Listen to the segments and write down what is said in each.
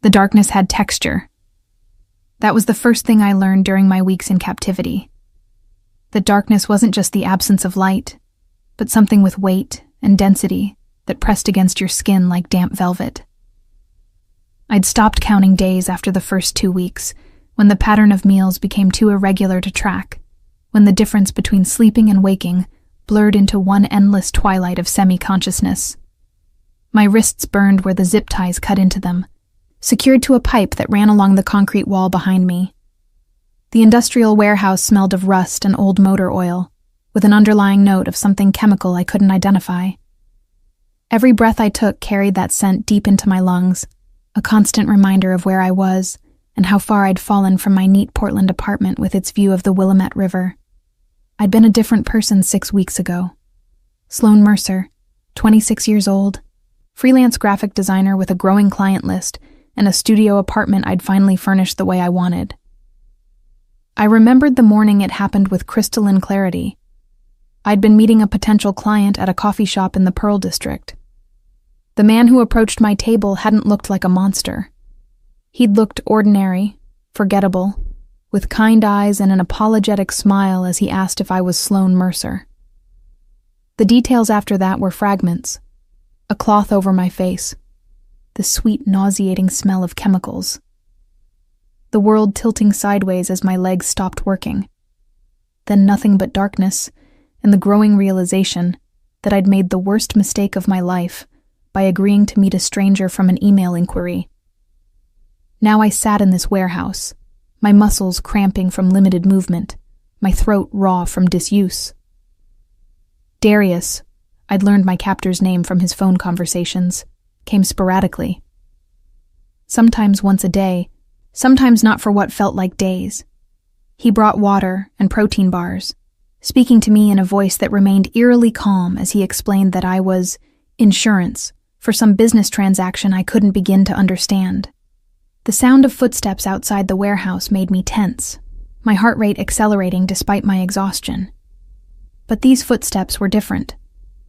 The darkness had texture. That was the first thing I learned during my weeks in captivity. The darkness wasn't just the absence of light, but something with weight and density that pressed against your skin like damp velvet. I'd stopped counting days after the first 2 weeks, when the pattern of meals became too irregular to track, when the difference between sleeping and waking blurred into one endless twilight of semi-consciousness. My wrists burned where the zip ties cut into them, secured to a pipe that ran along the concrete wall behind me. The industrial warehouse smelled of rust and old motor oil, with an underlying note of something chemical I couldn't identify. Every breath I took carried that scent deep into my lungs, a constant reminder of where I was and how far I'd fallen from my neat Portland apartment with its view of the Willamette River. I'd been a different person 6 weeks ago. Sloan Mercer, 26 years old, freelance graphic designer with a growing client list and a studio apartment I'd finally furnished the way I wanted. I remembered the morning it happened with crystalline clarity. I'd been meeting a potential client at a coffee shop in the Pearl District. The man who approached my table hadn't looked like a monster. He'd looked ordinary, forgettable, with kind eyes and an apologetic smile as he asked if I was Sloan Mercer. The details after that were fragments. A cloth over my face. The sweet, nauseating smell of chemicals. The world tilting sideways as my legs stopped working. Then nothing but darkness, and the growing realization that I'd made the worst mistake of my life by agreeing to meet a stranger from an email inquiry. Now I sat in this warehouse, my muscles cramping from limited movement, my throat raw from disuse. Darius, I'd learned my captor's name from his phone conversations, came sporadically. Sometimes once a day, sometimes not for what felt like days. He brought water and protein bars, speaking to me in a voice that remained eerily calm as he explained that I was insurance for some business transaction I couldn't begin to understand. The sound of footsteps outside the warehouse made me tense, my heart rate accelerating despite my exhaustion. But these footsteps were different.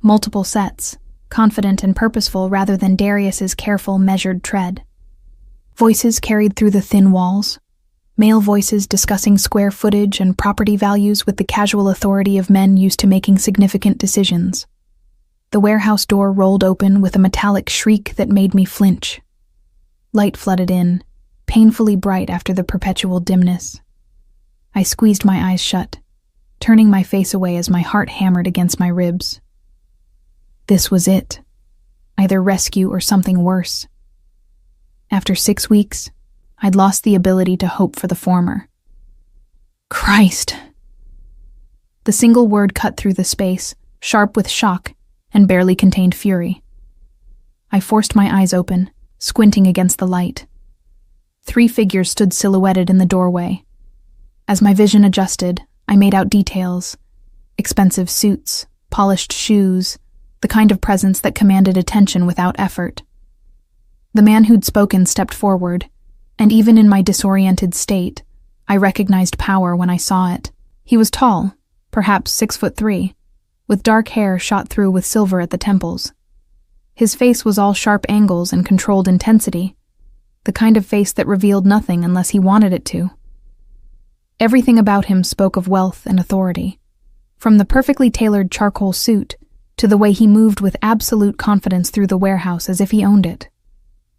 Multiple sets, confident and purposeful rather than Darius's careful, measured tread. Voices carried through the thin walls, male voices discussing square footage and property values with the casual authority of men used to making significant decisions. The warehouse door rolled open with a metallic shriek that made me flinch. Light flooded in, painfully bright after the perpetual dimness. I squeezed my eyes shut, turning my face away as my heart hammered against my ribs. This was it. Either rescue or something worse. After 6 weeks, I'd lost the ability to hope for the former. Christ! The single word cut through the space, sharp with shock, and barely contained fury. I forced my eyes open, squinting against the light. 3 figures stood silhouetted in the doorway. As my vision adjusted, I made out details. Expensive suits, polished shoes, the kind of presence that commanded attention without effort. The man who'd spoken stepped forward, and even in my disoriented state, I recognized power when I saw it. He was tall, perhaps 6'3", with dark hair shot through with silver at the temples. His face was all sharp angles and controlled intensity, the kind of face that revealed nothing unless he wanted it to. Everything about him spoke of wealth and authority, from the perfectly tailored charcoal suit to the way he moved with absolute confidence through the warehouse as if he owned it,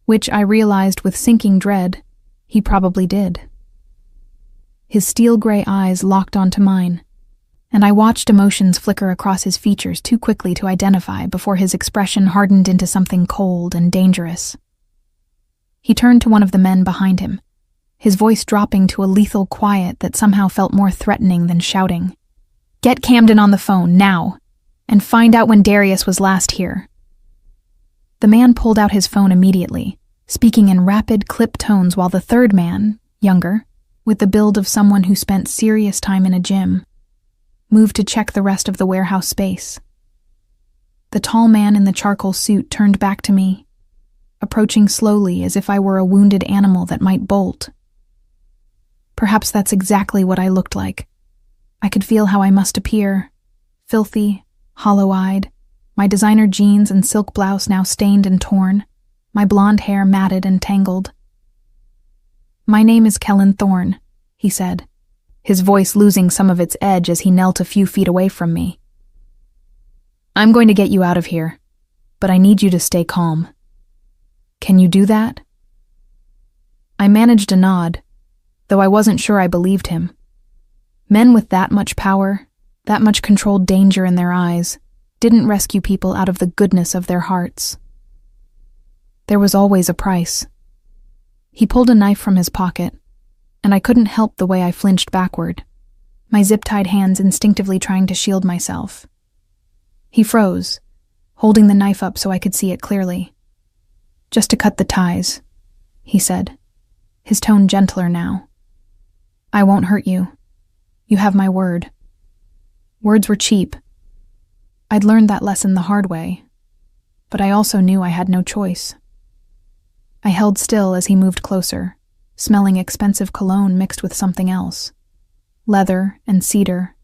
which I realized with sinking dread he probably did. His steel-gray eyes locked onto mine, and I watched emotions flicker across his features too quickly to identify before his expression hardened into something cold and dangerous. He turned to one of the men behind him, his voice dropping to a lethal quiet that somehow felt more threatening than shouting. "Get Camden on the phone, now, and find out when Darius was last here." The man pulled out his phone immediately, speaking in rapid, clipped tones while the third man, younger, with the build of someone who spent serious time in a gym, moved to check the rest of the warehouse space. The tall man in the charcoal suit turned back to me, approaching slowly as if I were a wounded animal that might bolt. Perhaps that's exactly what I looked like. I could feel how I must appear, filthy, hollow-eyed, my designer jeans and silk blouse now stained and torn, my blonde hair matted and tangled. "My name is Kellen Thorne," he said, his voice losing some of its edge as he knelt a few feet away from me. "I'm going to get you out of here, but I need you to stay calm. Can you do that?" I managed a nod, though I wasn't sure I believed him. Men with that much power, that much controlled danger in their eyes, didn't rescue people out of the goodness of their hearts. There was always a price. He pulled a knife from his pocket, and I couldn't help the way I flinched backward, my zip-tied hands instinctively trying to shield myself. He froze, holding the knife up so I could see it clearly. "Just to cut the ties," he said, his tone gentler now. "I won't hurt you. You have my word." Words were cheap. I'd learned that lesson the hard way, but I also knew I had no choice. I held still as he moved closer, smelling expensive cologne mixed with something else. Leather and cedar,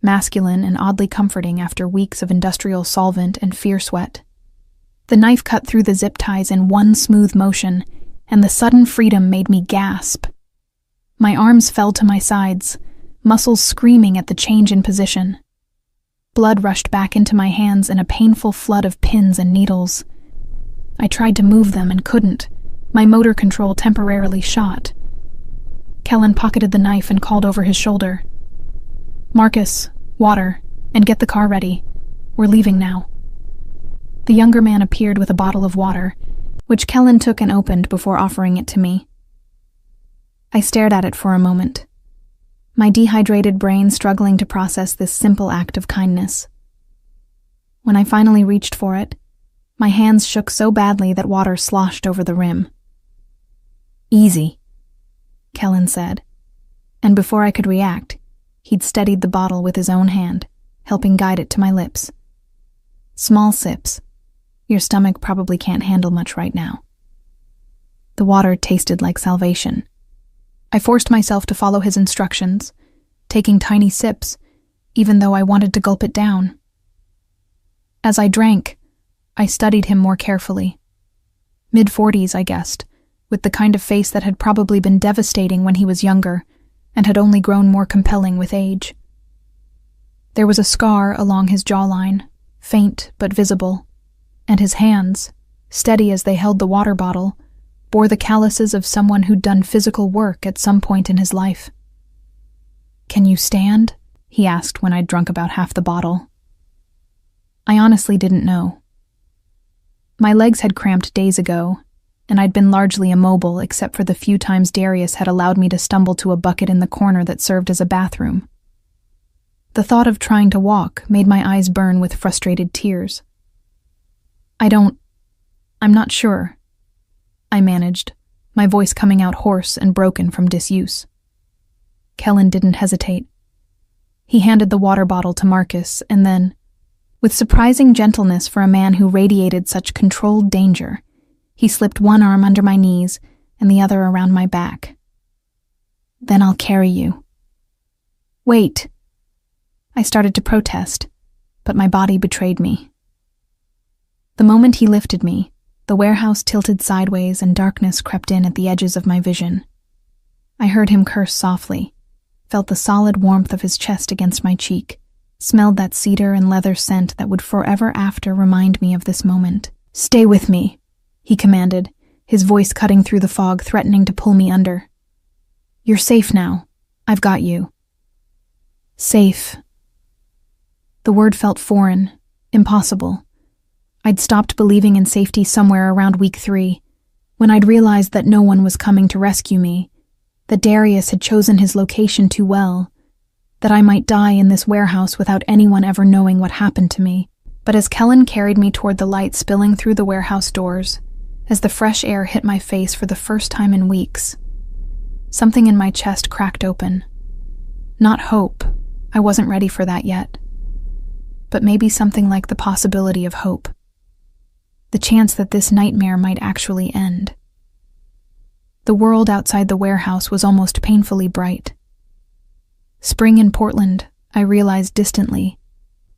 masculine and oddly comforting after weeks of industrial solvent and fear sweat. The knife cut through the zip ties in one smooth motion, and the sudden freedom made me gasp. My arms fell to my sides, muscles screaming at the change in position. Blood rushed back into my hands in a painful flood of pins and needles. I tried to move them and couldn't. My motor control temporarily shot. Kellen pocketed the knife and called over his shoulder. "Marcus, water, and get the car ready. We're leaving now." The younger man appeared with a bottle of water, which Kellen took and opened before offering it to me. I stared at it for a moment, my dehydrated brain struggling to process this simple act of kindness. When I finally reached for it, my hands shook so badly that water sloshed over the rim. "Easy," Kellen said, and before I could react, he'd steadied the bottle with his own hand, helping guide it to my lips. "Small sips. Your stomach probably can't handle much right now." The water tasted like salvation. I forced myself to follow his instructions, taking tiny sips, even though I wanted to gulp it down. As I drank, I studied him more carefully. Mid-40s, I guessed, with the kind of face that had probably been devastating when he was younger and had only grown more compelling with age. There was a scar along his jawline, faint but visible, and his hands, steady as they held the water bottle, bore the calluses of someone who'd done physical work at some point in his life. "Can you stand?" he asked when I'd drunk about half the bottle. I honestly didn't know. My legs had cramped days ago, and I'd been largely immobile except for the few times Darius had allowed me to stumble to a bucket in the corner that served as a bathroom. The thought of trying to walk made my eyes burn with frustrated tears. I'm not sure," I managed, my voice coming out hoarse and broken from disuse. Kellen didn't hesitate. He handed the water bottle to Marcus, and then, with surprising gentleness for a man who radiated such controlled danger, he slipped one arm under my knees and the other around my back. "Then I'll carry you." "Wait." I started to protest, but my body betrayed me. The moment he lifted me, the warehouse tilted sideways and darkness crept in at the edges of my vision. I heard him curse softly, felt the solid warmth of his chest against my cheek, smelled that cedar and leather scent that would forever after remind me of this moment. "Stay with me," he commanded, his voice cutting through the fog, threatening to pull me under. "You're safe now. I've got you." Safe. The word felt foreign, impossible. I'd stopped believing in safety somewhere around week 3, when I'd realized that no one was coming to rescue me, that Darius had chosen his location too well, that I might die in this warehouse without anyone ever knowing what happened to me. But as Kellen carried me toward the light spilling through the warehouse doors, as the fresh air hit my face for the first time in weeks, something in my chest cracked open. Not hope, I wasn't ready for that yet, but maybe something like the possibility of hope. The chance that this nightmare might actually end. The world outside the warehouse was almost painfully bright. Spring in Portland, I realized distantly,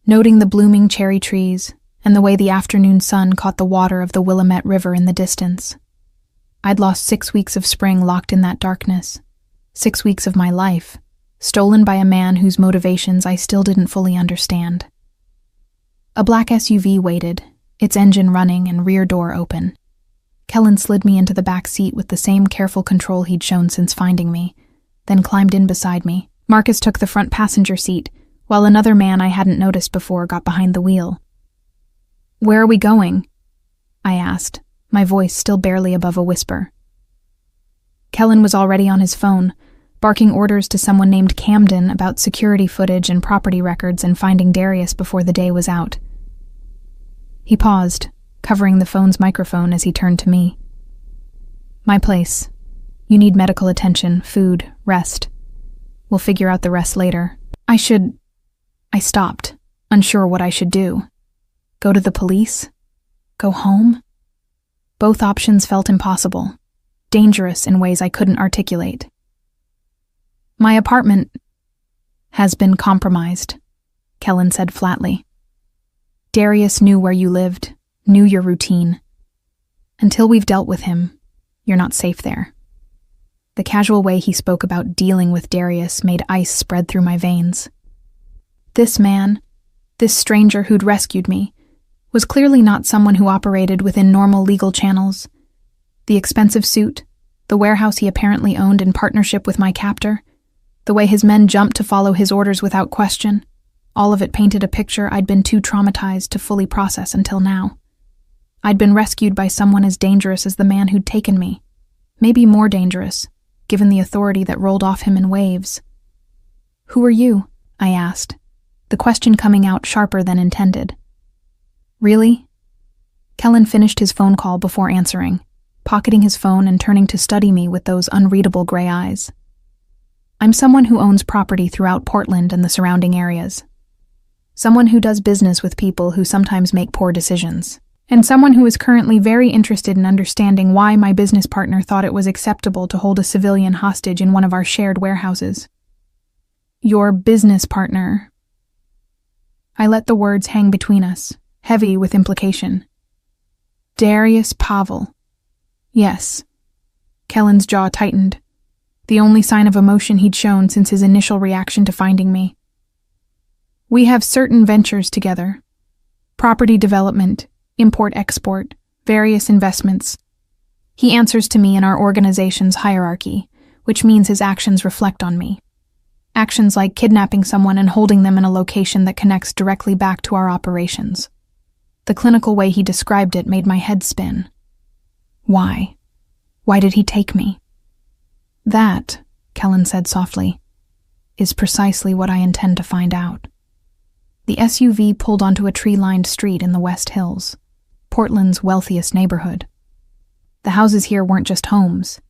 noting the blooming cherry trees and the way the afternoon sun caught the water of the Willamette River in the distance. I'd lost 6 weeks of spring locked in that darkness. 6 weeks of my life, stolen by a man whose motivations I still didn't fully understand. A black SUV waited, its engine running and rear door open. Kellen slid me into the back seat with the same careful control he'd shown since finding me, then climbed in beside me. Marcus took the front passenger seat, while another man I hadn't noticed before got behind the wheel. "Where are we going?" I asked, my voice still barely above a whisper. Kellen was already on his phone, barking orders to someone named Camden about security footage and property records and finding Darius before the day was out. He paused, covering the phone's microphone as he turned to me. "My place. You need medical attention, food, rest. We'll figure out the rest later." I stopped, unsure what I should do. Go to the police? Go home? Both options felt impossible, dangerous in ways I couldn't articulate. "My apartment has been compromised," Kellen said flatly. "Darius knew where you lived, knew your routine. Until we've dealt with him, you're not safe there." The casual way he spoke about dealing with Darius made ice spread through my veins. This man, this stranger who'd rescued me, was clearly not someone who operated within normal legal channels. The expensive suit, the warehouse he apparently owned in partnership with my captor, the way his men jumped to follow his orders without question, all of it painted a picture I'd been too traumatized to fully process until now. I'd been rescued by someone as dangerous as the man who'd taken me, maybe more dangerous, given the authority that rolled off him in waves. "Who are you?" I asked, the question coming out sharper than intended. "Really?" Kellen finished his phone call before answering, pocketing his phone and turning to study me with those unreadable gray eyes. "I'm someone who owns property throughout Portland and the surrounding areas. Someone who does business with people who sometimes make poor decisions. And someone who is currently very interested in understanding why my business partner thought it was acceptable to hold a civilian hostage in one of our shared warehouses." "Your business partner." I let the words hang between us, heavy with implication. "Darius Pavel." "Yes." Kellen's jaw tightened, the only sign of emotion he'd shown since his initial reaction to finding me. "We have certain ventures together. Property development, import-export, various investments. He answers to me in our organization's hierarchy, which means his actions reflect on me. Actions like kidnapping someone and holding them in a location that connects directly back to our operations. The clinical way he described it made my head spin. Why? Why did he take me? "That," Kellen said softly, "is precisely what I intend to find out." The SUV pulled onto a tree-lined street in the West Hills, Portland's wealthiest neighborhood. The houses here weren't just homes.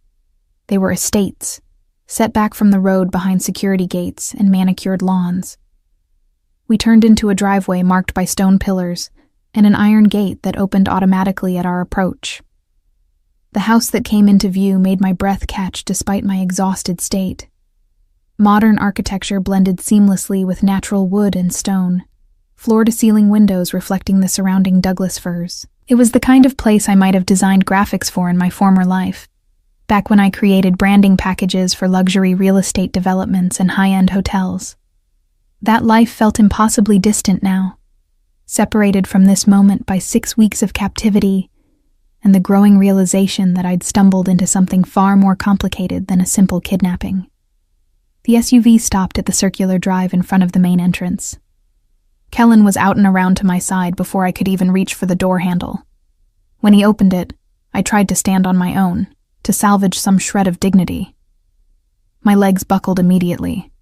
They were estates, set back from the road behind security gates and manicured lawns. We turned into a driveway marked by stone pillars and an iron gate that opened automatically at our approach. The house that came into view made my breath catch despite my exhausted state. Modern architecture blended seamlessly with natural wood and stone, floor-to-ceiling windows reflecting the surrounding Douglas firs. It was the kind of place I might have designed graphics for in my former life, back when I created branding packages for luxury real estate developments and high-end hotels. That life felt impossibly distant now, separated from this moment by 6 weeks of captivity and the growing realization that I'd stumbled into something far more complicated than a simple kidnapping. The SUV stopped at the circular drive in front of the main entrance. Kellen was out and around to my side before I could even reach for the door handle. When he opened it, I tried to stand on my own, to salvage some shred of dignity. My legs buckled immediately.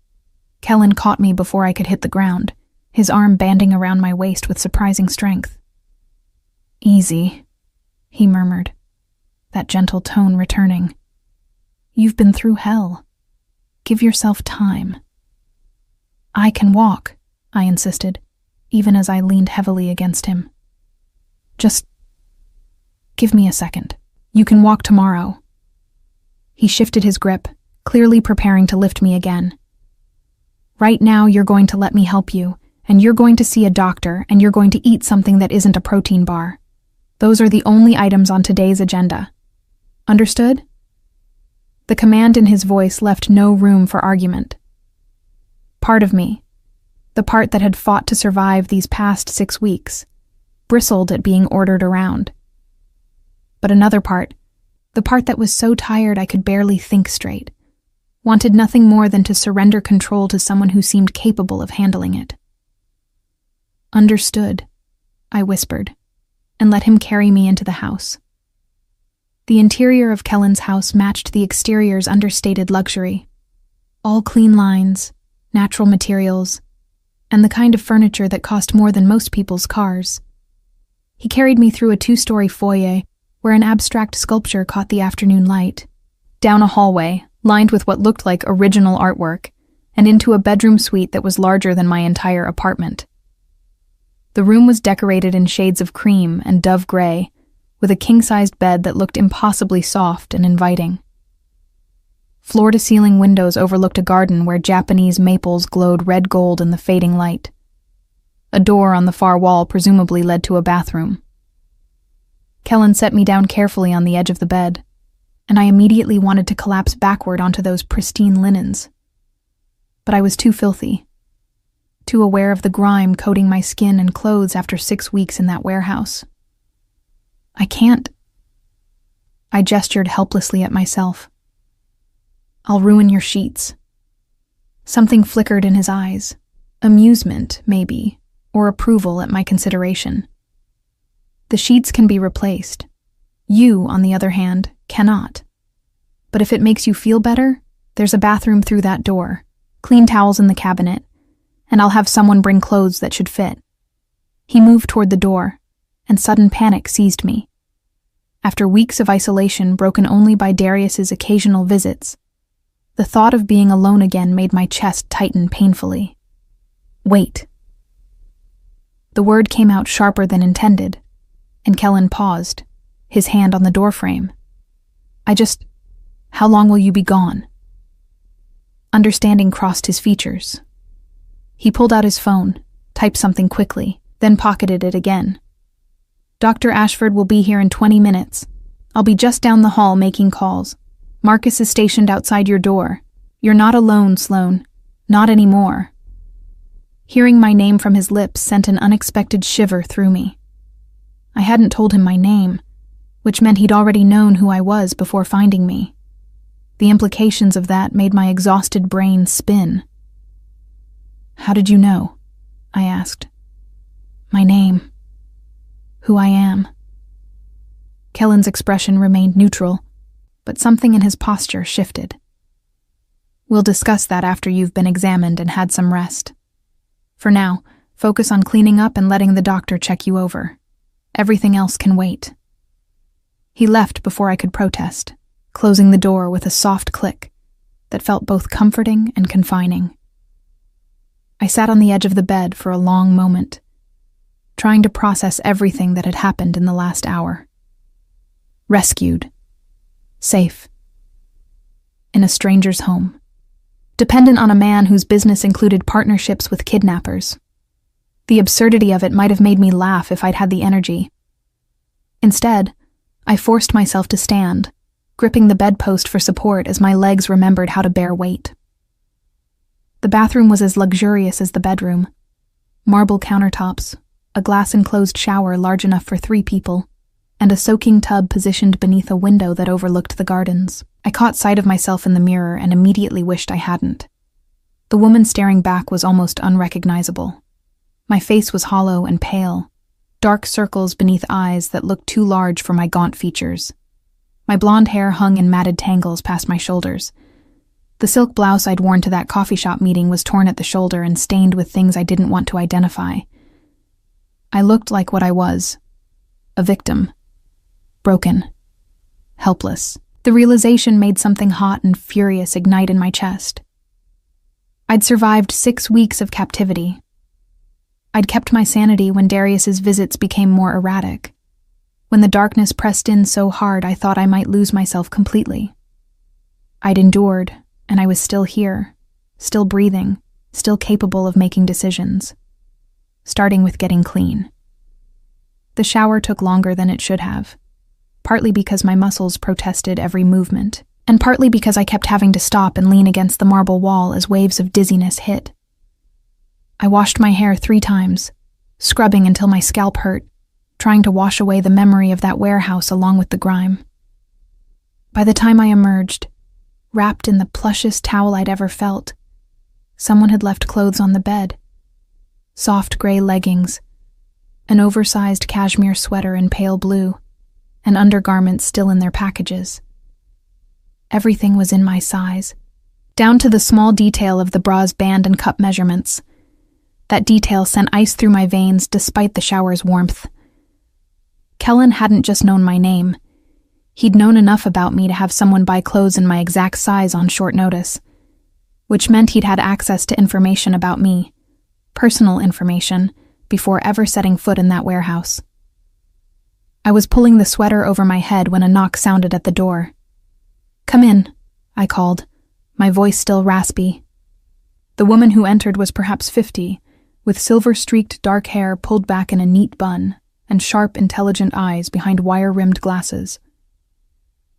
Kellen caught me before I could hit the ground, his arm banding around my waist with surprising strength. "Easy," he murmured, that gentle tone returning. "You've been through hell. Give yourself time." "I can walk," I insisted, even as I leaned heavily against him. "Just give me a second. You can walk tomorrow." He shifted his grip, clearly preparing to lift me again. "Right now you're going to let me help you, and you're going to see a doctor, and you're going to eat something that isn't a protein bar. Those are the only items on today's agenda." Understood?" The command in his voice left no room for argument. Part of me, the part that had fought to survive these past 6 weeks, bristled at being ordered around. But another part, the part that was so tired I could barely think straight, wanted nothing more than to surrender control to someone who seemed capable of handling it. "Understood," I whispered, and let him carry me into the house. The interior of Kellen's house matched the exterior's understated luxury. All clean lines, natural materials, and the kind of furniture that cost more than most people's cars. He carried me through a 2-story foyer where an abstract sculpture caught the afternoon light, down a hallway lined with what looked like original artwork, and into a bedroom suite that was larger than my entire apartment. The room was decorated in shades of cream and dove gray, with a king-sized bed that looked impossibly soft and inviting. Floor-to-ceiling windows overlooked a garden where Japanese maples glowed red-gold in the fading light. A door on the far wall presumably led to a bathroom. Kellen set me down carefully on the edge of the bed, and I immediately wanted to collapse backward onto those pristine linens. But I was too filthy, too aware of the grime coating my skin and clothes after 6 weeks in that warehouse. "I can't." I gestured helplessly at myself. "I'll ruin your sheets." Something flickered in his eyes. Amusement, maybe, or approval at my consideration. "The sheets can be replaced. You, on the other hand, cannot. But if it makes you feel better, there's a bathroom through that door, clean towels in the cabinet, and I'll have someone bring clothes that should fit." He moved toward the door, and sudden panic seized me. After weeks of isolation broken only by Darius's occasional visits, the thought of being alone again made my chest tighten painfully. "Wait." The word came out sharper than intended, and Kellen paused, his hand on the doorframe. How long will you be gone?" Understanding crossed his features. He pulled out his phone, typed something quickly, then pocketed it again. "Dr. Ashford will be here in 20 minutes. I'll be just down the hall making calls. Marcus is stationed outside your door. You're not alone, Sloan. Not anymore." Hearing my name from his lips sent an unexpected shiver through me. I hadn't told him my name, which meant he'd already known who I was before finding me. The implications of that made my exhausted brain spin. "How did you know?" I asked. "My name. Who I am." Kellen's expression remained neutral, but something in his posture shifted. "We'll discuss that after you've been examined and had some rest. For now, focus on cleaning up and letting the doctor check you over. Everything else can wait." He left before I could protest, closing the door with a soft click that felt both comforting and confining. I sat on the edge of the bed for a long moment, trying to process everything that had happened in the last hour. Rescued. Safe. In a stranger's home. Dependent on a man whose business included partnerships with kidnappers. The absurdity of it might have made me laugh if I'd had the energy. Instead, I forced myself to stand, gripping the bedpost for support as my legs remembered how to bear weight. The bathroom was as luxurious as the bedroom. Marble countertops, a glass-enclosed shower large enough for 3 people, and a soaking tub positioned beneath a window that overlooked the gardens. I caught sight of myself in the mirror and immediately wished I hadn't. The woman staring back was almost unrecognizable. My face was hollow and pale, dark circles beneath eyes that looked too large for my gaunt features. My blonde hair hung in matted tangles past my shoulders. The silk blouse I'd worn to that coffee shop meeting was torn at the shoulder and stained with things I didn't want to identify. I looked like what I was, a victim. Broken. Helpless. The realization made something hot and furious ignite in my chest. I'd survived 6 weeks of captivity. I'd kept my sanity when Darius's visits became more erratic. When the darkness pressed in so hard I thought I might lose myself completely. I'd endured, and I was still here, still breathing, still capable of making decisions. Starting with getting clean. The shower took longer than it should have. partly because my muscles protested every movement, and partly because I kept having to stop and lean against the marble wall as waves of dizziness hit. I washed my hair 3 times, scrubbing until my scalp hurt, trying to wash away the memory of that warehouse along with the grime. By the time I emerged, wrapped in the plushest towel I'd ever felt, someone had left clothes on the bed. Soft gray leggings, an oversized cashmere sweater in pale blue, and undergarments still in their packages. Everything was in my size, down to the small detail of the bra's band and cup measurements. That detail sent ice through my veins despite the shower's warmth. Kellen hadn't just known my name. He'd known enough about me to have someone buy clothes in my exact size on short notice, which meant he'd had access to information about me, personal information, before ever setting foot in that warehouse. I was pulling the sweater over my head when a knock sounded at the door. "Come in," I called, my voice still raspy. The woman who entered was perhaps 50, with silver-streaked dark hair pulled back in a neat bun and sharp, intelligent eyes behind wire-rimmed glasses.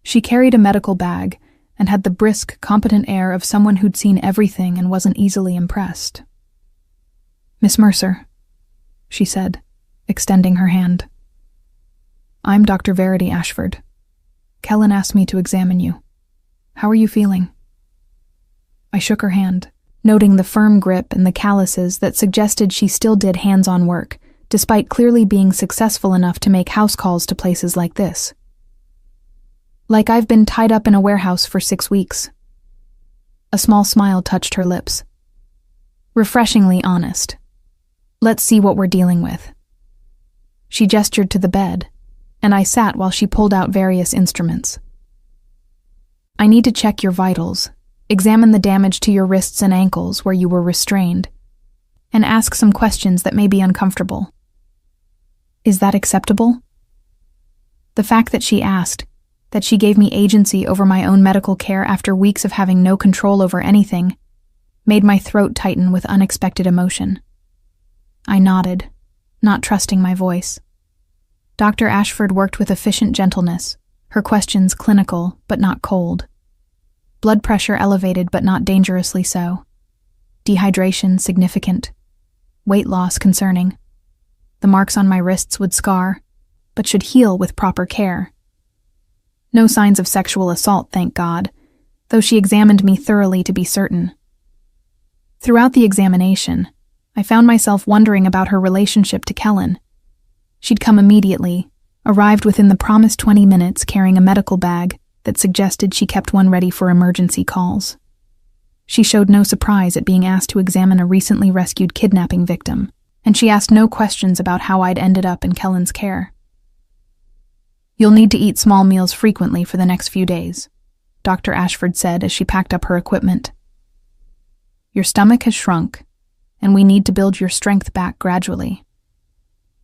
She carried a medical bag and had the brisk, competent air of someone who'd seen everything and wasn't easily impressed. "Miss Mercer," she said, extending her hand. "I'm Dr. Verity Ashford. Kellen asked me to examine you. How are you feeling?" I shook her hand, noting the firm grip and the calluses that suggested she still did hands-on work, despite clearly being successful enough to make house calls to places like this. "Like I've been tied up in a warehouse for 6 weeks." A small smile touched her lips. "Refreshingly honest. Let's see what we're dealing with." She gestured to the bed, and I sat while she pulled out various instruments. "I need to check your vitals, examine the damage to your wrists and ankles where you were restrained, and ask some questions that may be uncomfortable. Is that acceptable?" The fact that she asked, that she gave me agency over my own medical care after weeks of having no control over anything, made my throat tighten with unexpected emotion. I nodded, not trusting my voice. Dr. Ashford worked with efficient gentleness, her questions clinical but not cold. Blood pressure elevated but not dangerously so. Dehydration significant. Weight loss concerning. The marks on my wrists would scar, but should heal with proper care. No signs of sexual assault, thank God, though she examined me thoroughly to be certain. Throughout the examination, I found myself wondering about her relationship to Kellen. She'd come immediately, arrived within the promised 20 minutes carrying a medical bag that suggested she kept one ready for emergency calls. She showed no surprise at being asked to examine a recently rescued kidnapping victim, and she asked no questions about how I'd ended up in Kellen's care. "You'll need to eat small meals frequently for the next few days," Dr. Ashford said as she packed up her equipment. "Your stomach has shrunk, and we need to build your strength back gradually.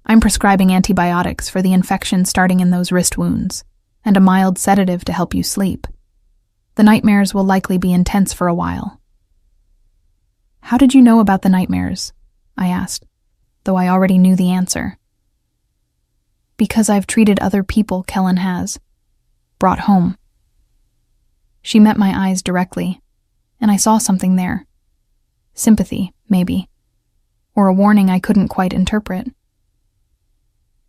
I'm prescribing antibiotics for the infection starting in those wrist wounds, and a mild sedative to help you sleep. The nightmares will likely be intense for a while." "How did you know about the nightmares?" I asked, though I already knew the answer. "Because I've treated other people Kellen has. Brought home." She met my eyes directly, and I saw something there. Sympathy, maybe, or a warning I couldn't quite interpret.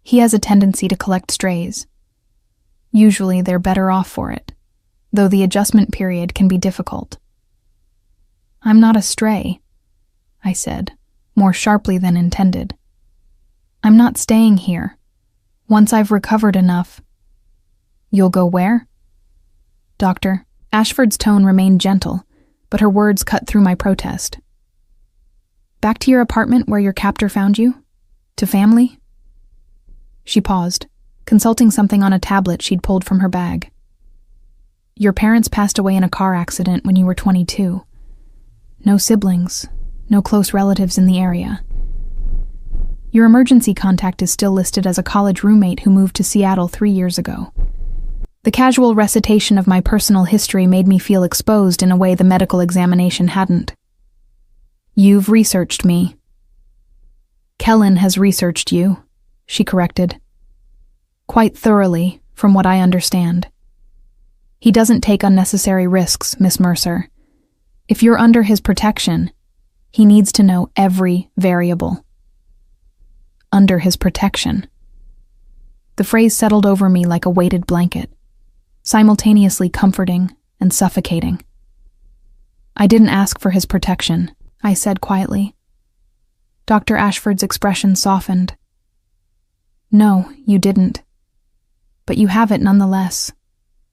"He has a tendency to collect strays. Usually they're better off for it, though the adjustment period can be difficult." "I'm not a stray," I said, more sharply than intended. "I'm not staying here. Once I've recovered enough." "You'll go where?" "Doctor." Ashford's tone remained gentle, but her words cut through my protest. "Back to your apartment where your captor found you? To family?" She paused, consulting something on a tablet she'd pulled from her bag. "Your parents passed away in a car accident when you were 22. No siblings, no close relatives in the area. Your emergency contact is still listed as a college roommate who moved to Seattle 3 years ago." The casual recitation of my personal history made me feel exposed in a way the medical examination hadn't. "You've researched me." "Kellen has researched you," she corrected. "Quite thoroughly, from what I understand. He doesn't take unnecessary risks, Miss Mercer. If you're under his protection, he needs to know every variable. Under his protection. The phrase settled over me like a weighted blanket, simultaneously comforting and suffocating. I didn't ask for his protection, I said quietly. Dr. Ashford's expression softened. No, you didn't. But you have it nonetheless.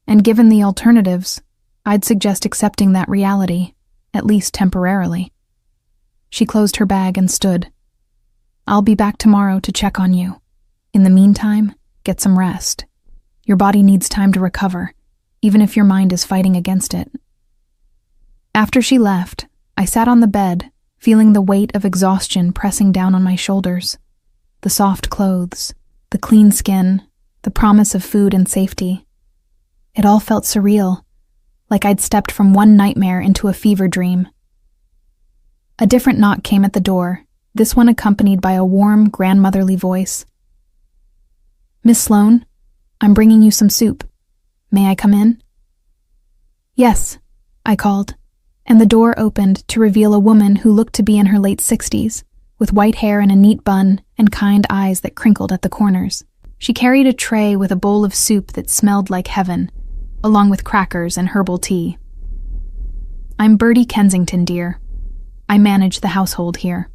And given the alternatives, I'd suggest accepting that reality, at least temporarily. She closed her bag and stood. I'll be back tomorrow to check on you. In the meantime, get some rest. Your body needs time to recover, even if your mind is fighting against it. After she left, I sat on the bed, feeling the weight of exhaustion pressing down on my shoulders. The soft clothes, the clean skin, the promise of food and safety. It all felt surreal, like I'd stepped from one nightmare into a fever dream. A different knock came at the door, this one accompanied by a warm, grandmotherly voice. Miss Sloane, I'm bringing you some soup. May I come in? Yes, I called, and the door opened to reveal a woman who looked to be in her late 60s, with white hair in a neat bun and kind eyes that crinkled at the corners. She carried a tray with a bowl of soup that smelled like heaven, along with crackers and herbal tea. I'm Bertie Kensington, dear. I manage the household here.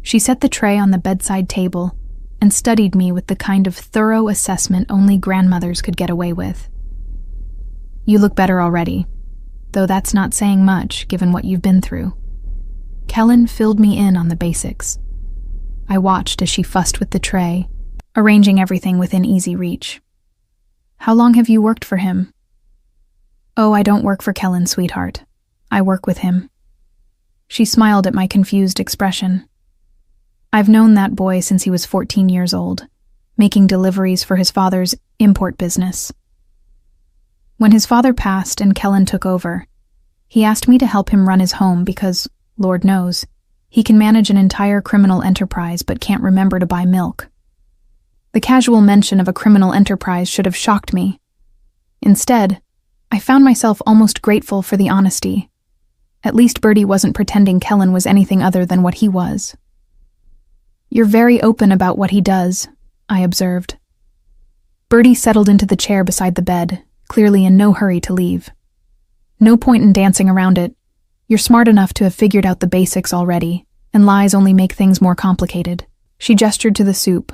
She set the tray on the bedside table and studied me with the kind of thorough assessment only grandmothers could get away with. You look better already, though that's not saying much given what you've been through. Kellen filled me in on the basics. I watched as she fussed with the tray, arranging everything within easy reach. How long have you worked for him? Oh, I don't work for Kellen, sweetheart. I work with him. She smiled at my confused expression. I've known that boy since he was 14 years old, making deliveries for his father's import business. When his father passed and Kellen took over, he asked me to help him run his home because, Lord knows, he can manage an entire criminal enterprise but can't remember to buy milk. The casual mention of a criminal enterprise should have shocked me. Instead, I found myself almost grateful for the honesty. At least Bertie wasn't pretending Kellen was anything other than what he was. You're very open about what he does, I observed. Bertie settled into the chair beside the bed, clearly in no hurry to leave. No point in dancing around it. You're smart enough to have figured out the basics already, and lies only make things more complicated. She gestured to the soup.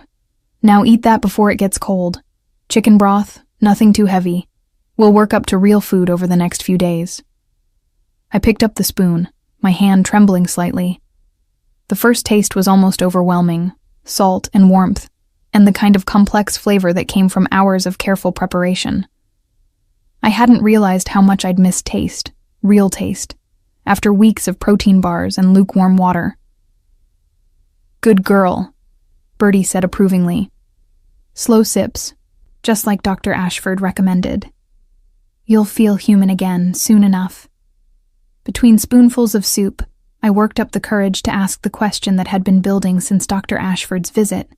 Now eat that before it gets cold. Chicken broth, nothing too heavy. We'll work up to real food over the next few days. I picked up the spoon, my hand trembling slightly. The first taste was almost overwhelming, salt and warmth, and the kind of complex flavor that came from hours of careful preparation. I hadn't realized how much I'd missed taste, real taste, after weeks of protein bars and lukewarm water. Good girl, Bertie said approvingly. Slow sips, just like Dr. Ashford recommended. You'll feel human again soon enough. Between spoonfuls of soup, I worked up the courage to ask the question that had been building since Dr. Ashford's visit.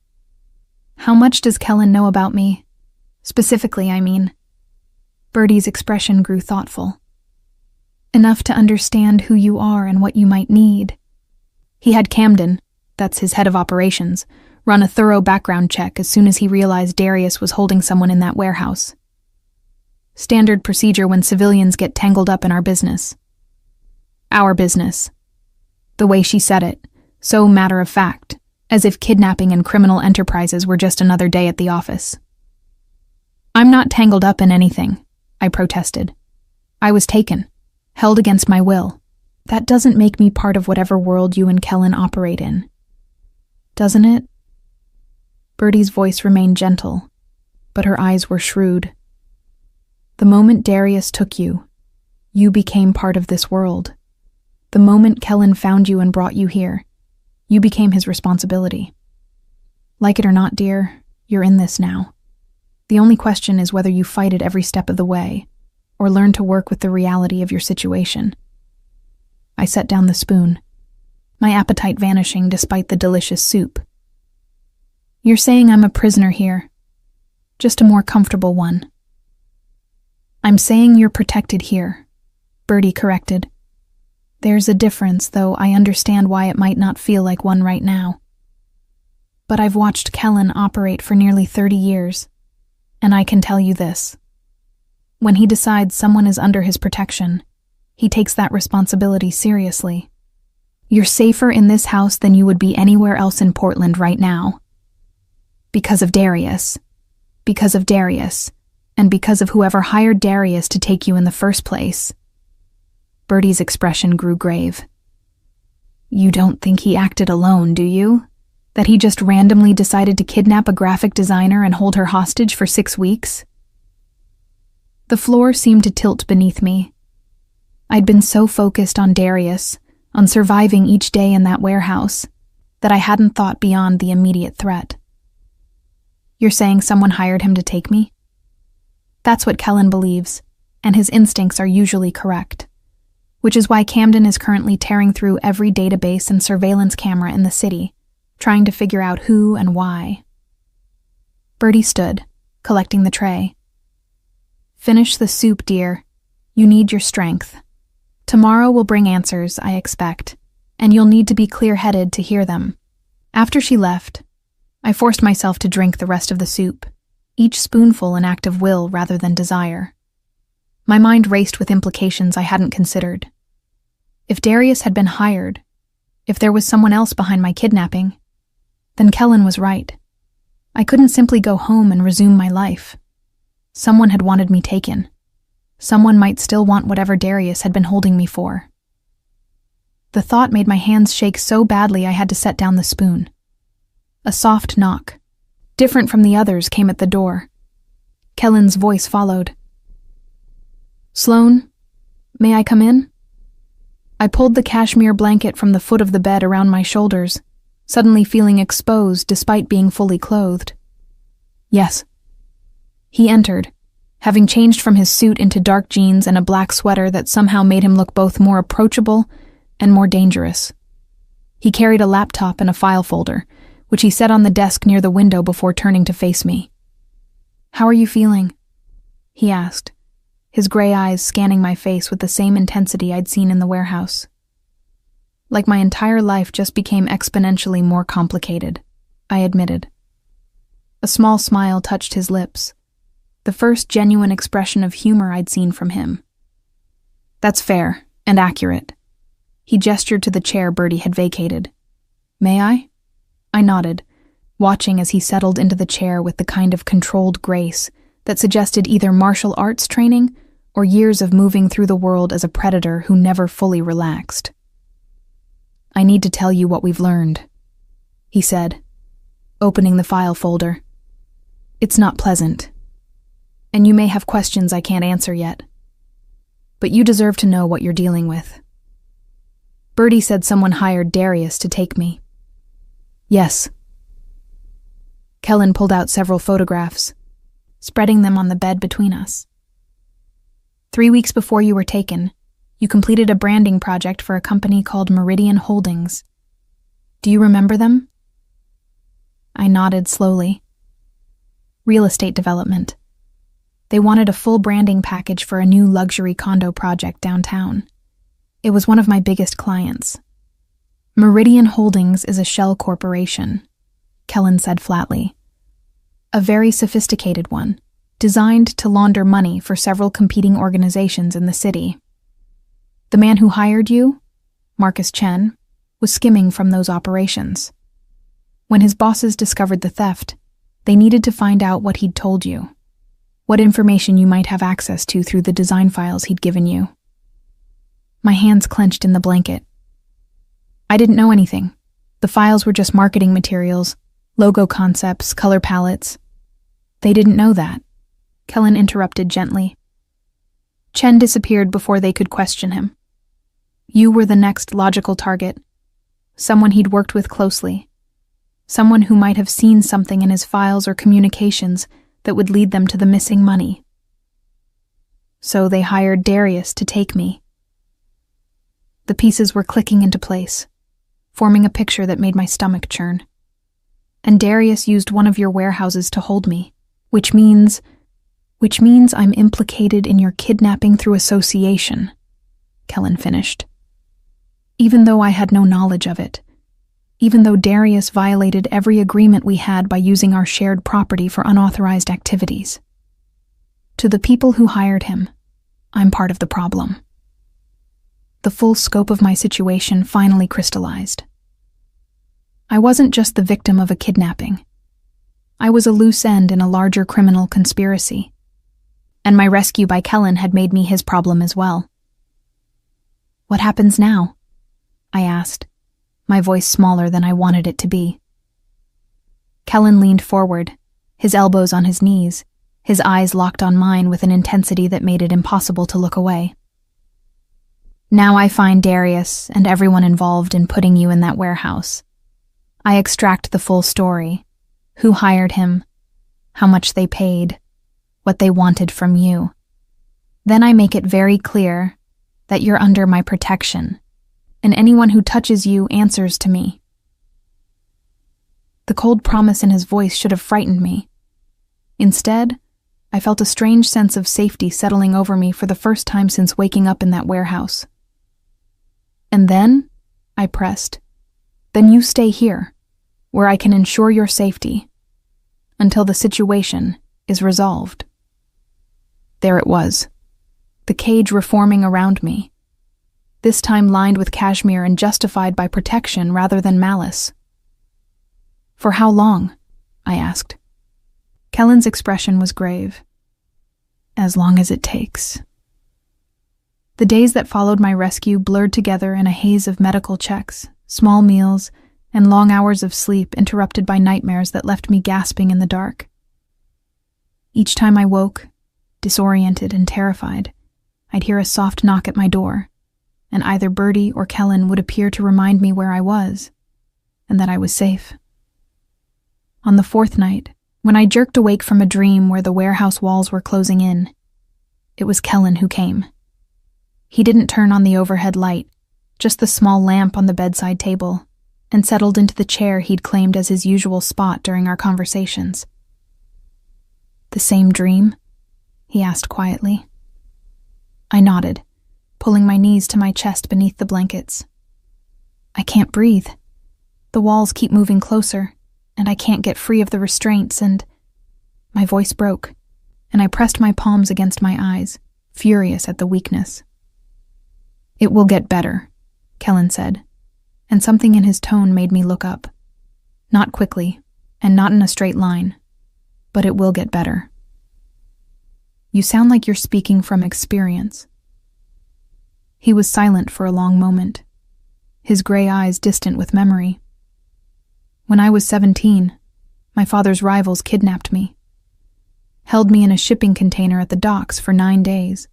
How much does Kellen know about me? Specifically, I mean. Bertie's expression grew thoughtful. Enough to understand who you are and what you might need. He had Camden, that's his head of operations, run a thorough background check as soon as he realized Darius was holding someone in that warehouse. Standard procedure when civilians get tangled up in our business. Our business. The way she said it, so matter-of-fact, as if kidnapping and criminal enterprises were just another day at the office. I'm not tangled up in anything, I protested. I was taken, held against my will. That doesn't make me part of whatever world you and Kellen operate in. Doesn't it? Bertie's voice remained gentle, but her eyes were shrewd. The moment Darius took you, you became part of this world. The moment Kellen found you and brought you here, you became his responsibility. Like it or not, dear, you're in this now. The only question is whether you fight it every step of the way, or learn to work with the reality of your situation. I set down the spoon, my appetite vanishing despite the delicious soup. You're saying I'm a prisoner here. just a more comfortable one. I'm saying you're protected here, Bertie corrected. There's a difference, though I understand why it might not feel like one right now. But I've watched Kellen operate for nearly 30 years, and I can tell you this. When he decides someone is under his protection, he takes that responsibility seriously. You're safer in this house than you would be anywhere else in Portland right now. Because of Darius. Because of Darius. And because of whoever hired Darius to take you in the first place. Bertie's expression grew grave. You don't think he acted alone, do you? That he just randomly decided to kidnap a graphic designer and hold her hostage for 6 weeks? The floor seemed to tilt beneath me. I'd been so focused on Darius, on surviving each day in that warehouse, that I hadn't thought beyond the immediate threat. You're saying someone hired him to take me? That's what Kellen believes, and his instincts are usually correct, which is why Camden is currently tearing through every database and surveillance camera in the city, trying to figure out who and why. Bertie stood, collecting the tray. Finish the soup, dear. You need your strength. Tomorrow will bring answers, I expect, and you'll need to be clear-headed to hear them. After she left, I forced myself to drink the rest of the soup, each spoonful an act of will rather than desire. My mind raced with implications I hadn't considered. If Darius had been hired, if there was someone else behind my kidnapping, then Kellen was right. I couldn't simply go home and resume my life. Someone had wanted me taken. Someone might still want whatever Darius had been holding me for. The thought made my hands shake so badly I had to set down the spoon. A soft knock, different from the others, came at the door. Kellen's voice followed. Sloan, may I come in? I pulled the cashmere blanket from the foot of the bed around my shoulders, suddenly feeling exposed despite being fully clothed. Yes. He entered, having changed from his suit into dark jeans and a black sweater that somehow made him look both more approachable and more dangerous. He carried a laptop and a file folder, which he set on the desk near the window before turning to face me. How are you feeling? He asked, his gray eyes scanning my face with the same intensity I'd seen in the warehouse. Like my entire life just became exponentially more complicated, I admitted. A small smile touched his lips, the first genuine expression of humor I'd seen from him. That's fair and accurate. He gestured to the chair Bertie had vacated. May I? I nodded, watching as he settled into the chair with the kind of controlled grace that suggested either martial arts training or years of moving through the world as a predator who never fully relaxed. I need to tell you what we've learned, he said, opening the file folder. It's not pleasant, and you may have questions I can't answer yet. But you deserve to know what you're dealing with. Bertie said someone hired Darius to take me. Yes. Kellen pulled out several photographs, spreading them on the bed between us. 3 weeks before you were taken, you completed a branding project for a company called Meridian Holdings. Do you remember them? I nodded slowly. Real estate development. They wanted a full branding package for a new luxury condo project downtown. It was one of my biggest clients. Meridian Holdings is a shell corporation, Kellen said flatly. A very sophisticated one, designed to launder money for several competing organizations in the city. The man who hired you, Marcus Chen, was skimming from those operations. When his bosses discovered the theft, they needed to find out what he'd told you, what information you might have access to through the design files he'd given you. My hands clenched in the blanket. I didn't know anything. The files were just marketing materials, logo concepts, color palettes. They didn't know that. Kellen interrupted gently. Chen disappeared before they could question him. You were the next logical target, someone he'd worked with closely, someone who might have seen something in his files or communications that would lead them to the missing money. So they hired Darius to take me. The pieces were clicking into place, forming a picture that made my stomach churn. And Darius used one of your warehouses to hold me, Which means I'm implicated in your kidnapping through association, Kellen finished. Even though I had no knowledge of it. Even though Darius violated every agreement we had by using our shared property for unauthorized activities. To the people who hired him, I'm part of the problem. The full scope of my situation finally crystallized. I wasn't just the victim of a kidnapping. I was a loose end in a larger criminal conspiracy. And my rescue by Kellen had made me his problem as well. What happens now? I asked, my voice smaller than I wanted it to be. Kellen leaned forward, his elbows on his knees, his eyes locked on mine with an intensity that made it impossible to look away. Now I find Darius and everyone involved in putting you in that warehouse. I extract the full story, who hired him, how much they paid, what they wanted from you. Then I make it very clear that you're under my protection, and anyone who touches you answers to me. The cold promise in his voice should have frightened me. Instead, I felt a strange sense of safety settling over me for the first time since waking up in that warehouse. And then, I pressed, then you stay here, where I can ensure your safety, until the situation is resolved. There it was, the cage reforming around me, this time lined with cashmere and justified by protection rather than malice. For how long? I asked. Kellen's expression was grave. As long as it takes. The days that followed my rescue blurred together in a haze of medical checks, small meals, and long hours of sleep interrupted by nightmares that left me gasping in the dark. Each time I woke, disoriented and terrified, I'd hear a soft knock at my door, and either Bertie or Kellen would appear to remind me where I was, and that I was safe. On the fourth night, when I jerked awake from a dream where the warehouse walls were closing in, it was Kellen who came. He didn't turn on the overhead light, just the small lamp on the bedside table, and settled into the chair he'd claimed as his usual spot during our conversations. The same dream? He asked quietly. I nodded, pulling my knees to my chest beneath the blankets. I can't breathe. The walls keep moving closer, and I can't get free of the restraints, and my voice broke, and I pressed my palms against my eyes, furious at the weakness. It will get better, Kellen said, and something in his tone made me look up. Not quickly, and not in a straight line, but it will get better. You sound like you're speaking from experience. He was silent for a long moment, his gray eyes distant with memory. When I was 17, my father's rivals kidnapped me, held me in a shipping container at the docks for 9 days.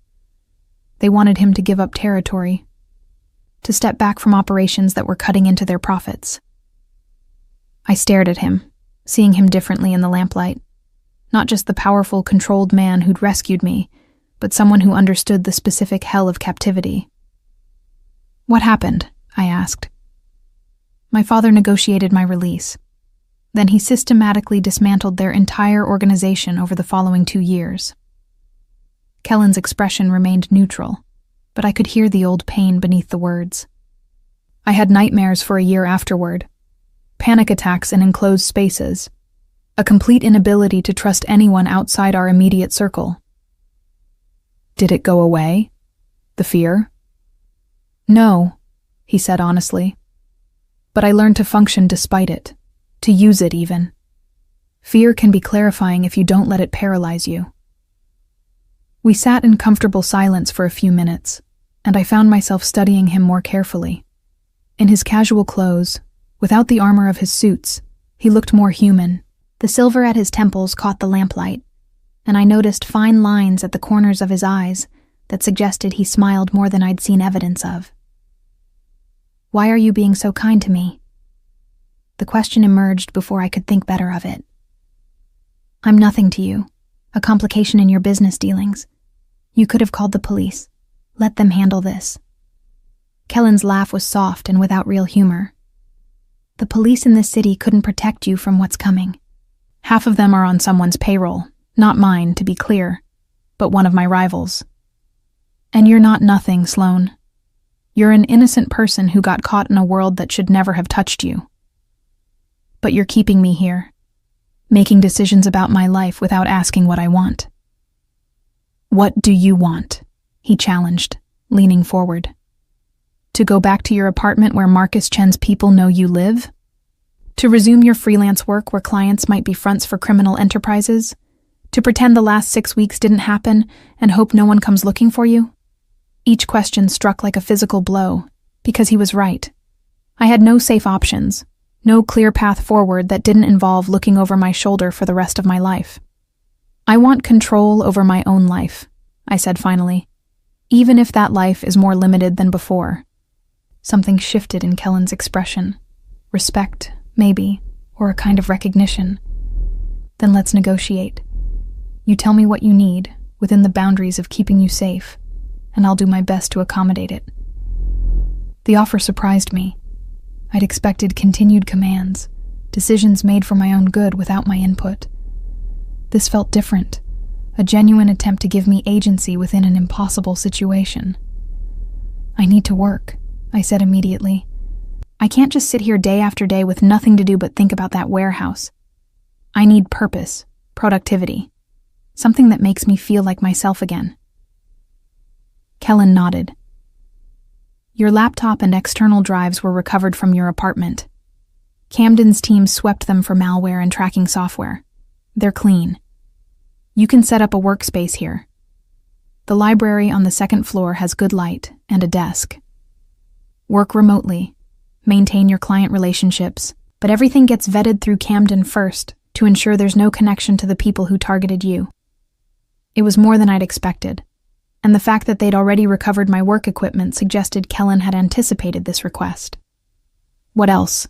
They wanted him to give up territory, to step back from operations that were cutting into their profits. I stared at him, seeing him differently in the lamplight. Not just the powerful, controlled man who'd rescued me, but someone who understood the specific hell of captivity. What happened? I asked. My father negotiated my release. Then he systematically dismantled their entire organization over the following 2 years. Kellen's expression remained neutral, but I could hear the old pain beneath the words. I had nightmares for a year afterward, panic attacks in enclosed spaces, a complete inability to trust anyone outside our immediate circle. Did it go away? The fear? No, he said honestly. But I learned to function despite it, to use it even. Fear can be clarifying if you don't let it paralyze you. We sat in comfortable silence for a few minutes, and I found myself studying him more carefully. In his casual clothes, without the armor of his suits, he looked more human. The silver at his temples caught the lamplight, and I noticed fine lines at the corners of his eyes that suggested he smiled more than I'd seen evidence of. Why are you being so kind to me? The question emerged before I could think better of it. I'm nothing to you, a complication in your business dealings. You could have called the police. Let them handle this. Kellen's laugh was soft and without real humor. The police in this city couldn't protect you from what's coming. Half of them are on someone's payroll, Not mine, to be clear, but one of my rivals. And you're not nothing, Sloane. You're an innocent person who got caught in a world that should never have touched you. But you're keeping me here, making decisions about my life without asking what I want. What do you want? He challenged, leaning forward. To go back to your apartment where Marcus Chen's people know you live? To resume your freelance work where clients might be fronts for criminal enterprises? To pretend the last 6 weeks didn't happen and hope no one comes looking for you? Each question struck like a physical blow, because he was right. I had no safe options, no clear path forward that didn't involve looking over my shoulder for the rest of my life. I want control over my own life, I said finally, even if that life is more limited than before. Something shifted in Kellen's expression. Respect, maybe, or a kind of recognition. Then let's negotiate. You tell me what you need, within the boundaries of keeping you safe, and I'll do my best to accommodate it. The offer surprised me. I'd expected continued commands, decisions made for my own good without my input. This felt different, a genuine attempt to give me agency within an impossible situation. I need to work, I said immediately. I can't just sit here day after day with nothing to do but think about that warehouse. I need purpose, productivity, something that makes me feel like myself again. Kellen nodded. Your laptop and external drives were recovered from your apartment. Camden's team swept them for malware and tracking software. They're clean. You can set up a workspace here. The library on the second floor has good light and a desk. Work remotely. Maintain your client relationships, but everything gets vetted through Camden first to ensure there's no connection to the people who targeted you. It was more than I'd expected, and the fact that they'd already recovered my work equipment suggested Kellen had anticipated this request. What else?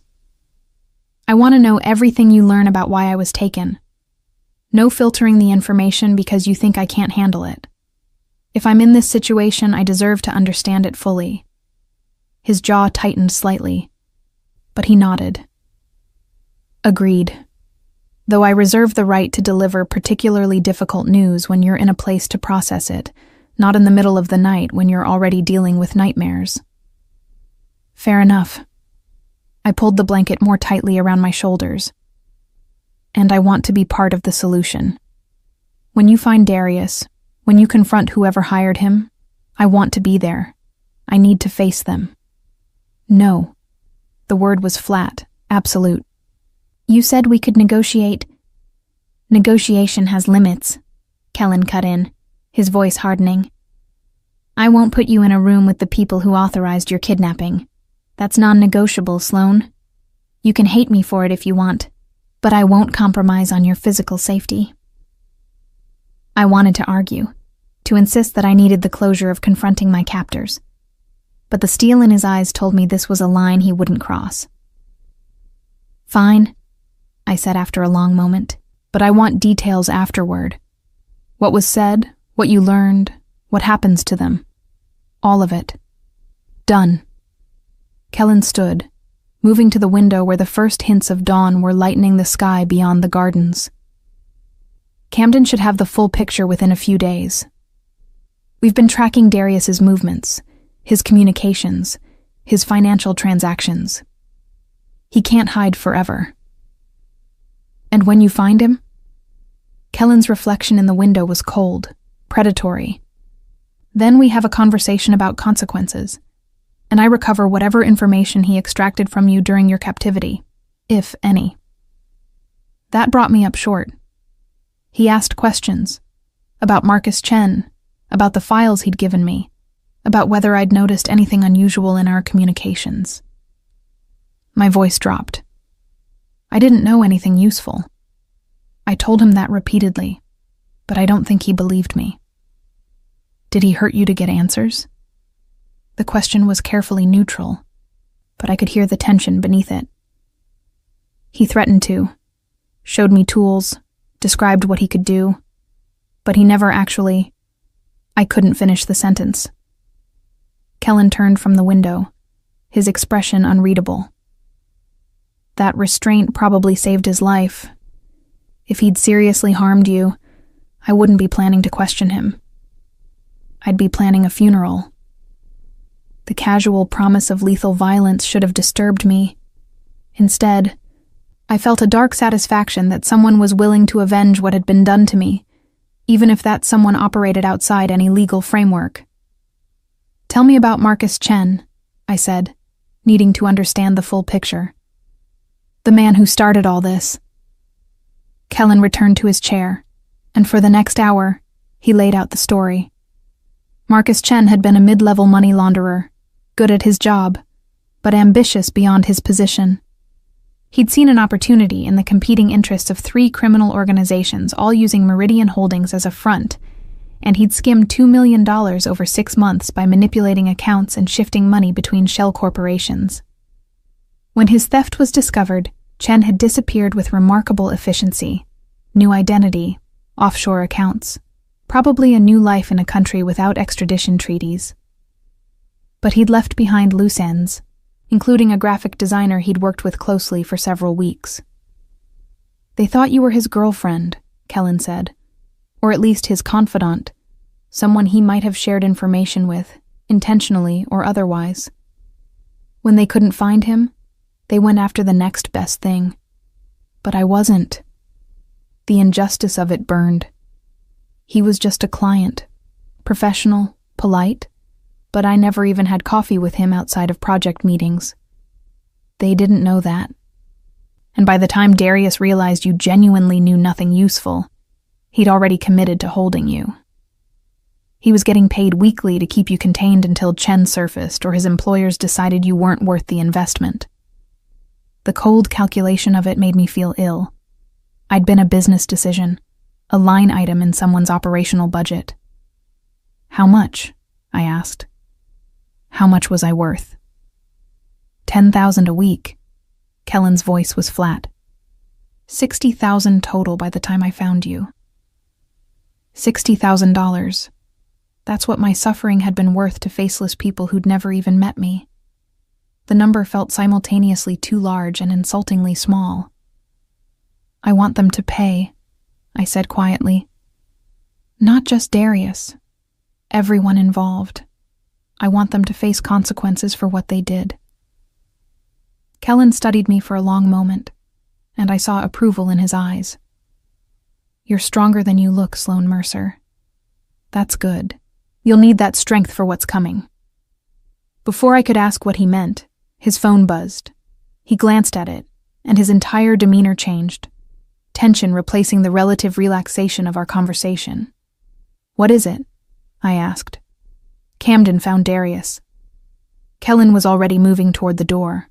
I want to know everything you learn about why I was taken. No filtering the information because you think I can't handle it. If I'm in this situation, I deserve to understand it fully. His jaw tightened slightly, but he nodded. Agreed. Though I reserve the right to deliver particularly difficult news when you're in a place to process it, not in the middle of the night when you're already dealing with nightmares. Fair enough. I pulled the blanket more tightly around my shoulders. And I want to be part of the solution. When you find Darius, when you confront whoever hired him, I want to be there. I need to face them. No. The word was flat, absolute. You said we could negotiate. Negotiation has limits, Kellen cut in, his voice hardening. I won't put you in a room with the people who authorized your kidnapping. That's non-negotiable, Sloane. You can hate me for it if you want, but I won't compromise on your physical safety. I wanted to argue, to insist that I needed the closure of confronting my captors. But the steel in his eyes told me this was a line he wouldn't cross. Fine, I said after a long moment, but I want details afterward. What was said, what you learned, what happens to them. All of it. Done. Kellen stood, moving to the window where the first hints of dawn were lightening the sky beyond the gardens. Camden should have the full picture within a few days. We've been tracking Darius's movements, his communications, his financial transactions. He can't hide forever. And when you find him? Kellen's reflection in the window was cold, predatory. Then we have a conversation about consequences, and I recover whatever information he extracted from you during your captivity, if any. That brought me up short. He asked questions about Marcus Chen, about the files he'd given me, about whether I'd noticed anything unusual in our communications. My voice dropped. I didn't know anything useful. I told him that repeatedly, but I don't think he believed me. Did he hurt you to get answers? The question was carefully neutral, but I could hear the tension beneath it. He threatened to, showed me tools, described what he could do, but he never actually... I couldn't finish the sentence. Kellen turned from the window, his expression unreadable. That restraint probably saved his life. If he'd seriously harmed you, I wouldn't be planning to question him. I'd be planning a funeral. The casual promise of lethal violence should have disturbed me. Instead, I felt a dark satisfaction that someone was willing to avenge what had been done to me, even if that someone operated outside any legal framework. "Tell me about Marcus Chen," I said, needing to understand the full picture. "The man who started all this." Kellen returned to his chair, and for the next hour, he laid out the story. Marcus Chen had been a mid-level money launderer, good at his job, but ambitious beyond his position. He'd seen an opportunity in the competing interests of 3 criminal organizations, all using Meridian Holdings as a front, and he'd skimmed $2 million over 6 months by manipulating accounts and shifting money between shell corporations. When his theft was discovered, Chen had disappeared with remarkable efficiency. New identity, offshore accounts, probably a new life in a country without extradition treaties. But he'd left behind loose ends, including a graphic designer he'd worked with closely for several weeks. "They thought you were his girlfriend," Kellen said, "or at least his confidant, someone he might have shared information with, intentionally or otherwise. When they couldn't find him, they went after the next best thing. But I wasn't. The injustice of it burned. He was just a client, professional, polite, but I never even had coffee with him outside of project meetings. They didn't know that. And by the time Darius realized you genuinely knew nothing useful, he'd already committed to holding you. He was getting paid weekly to keep you contained until Chen surfaced or his employers decided you weren't worth the investment. The cold calculation of it made me feel ill. I'd been a business decision, a line item in someone's operational budget. "How much?" I asked. How much was I worth? 10,000 a week. Kellen's voice was flat. 60,000 total by the time I found you. $60,000. That's what my suffering had been worth to faceless people who'd never even met me. The number felt simultaneously too large and insultingly small. "I want them to pay," I said quietly. "Not just Darius. Everyone involved. I want them to face consequences for what they did." Kellen studied me for a long moment, and I saw approval in his eyes. "You're stronger than you look, Sloan Mercer. That's good. You'll need that strength for what's coming." Before I could ask what he meant, his phone buzzed. He glanced at it, and his entire demeanor changed, tension replacing the relative relaxation of our conversation. "What is it?" I asked. Camden found Darius. Kellen was already moving toward the door.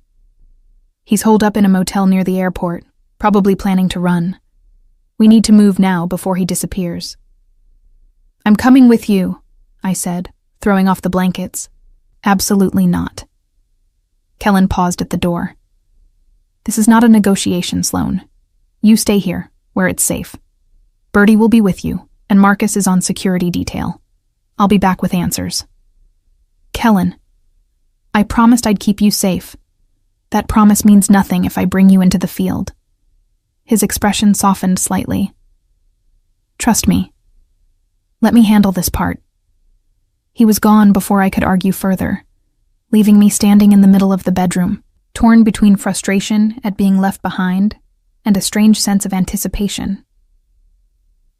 "He's holed up in a motel near the airport, probably planning to run. We need to move now before he disappears." "I'm coming with you," I said, throwing off the blankets. "Absolutely not." Kellen paused at the door. "This is not a negotiation, Sloan. You stay here, where it's safe. Bertie will be with you, and Marcus is on security detail. I'll be back with answers." "Kellen, I promised I'd keep you safe. That promise means nothing if I bring you into the field." His expression softened slightly. "Trust me. Let me handle this part." He was gone before I could argue further, leaving me standing in the middle of the bedroom, torn between frustration at being left behind and a strange sense of anticipation.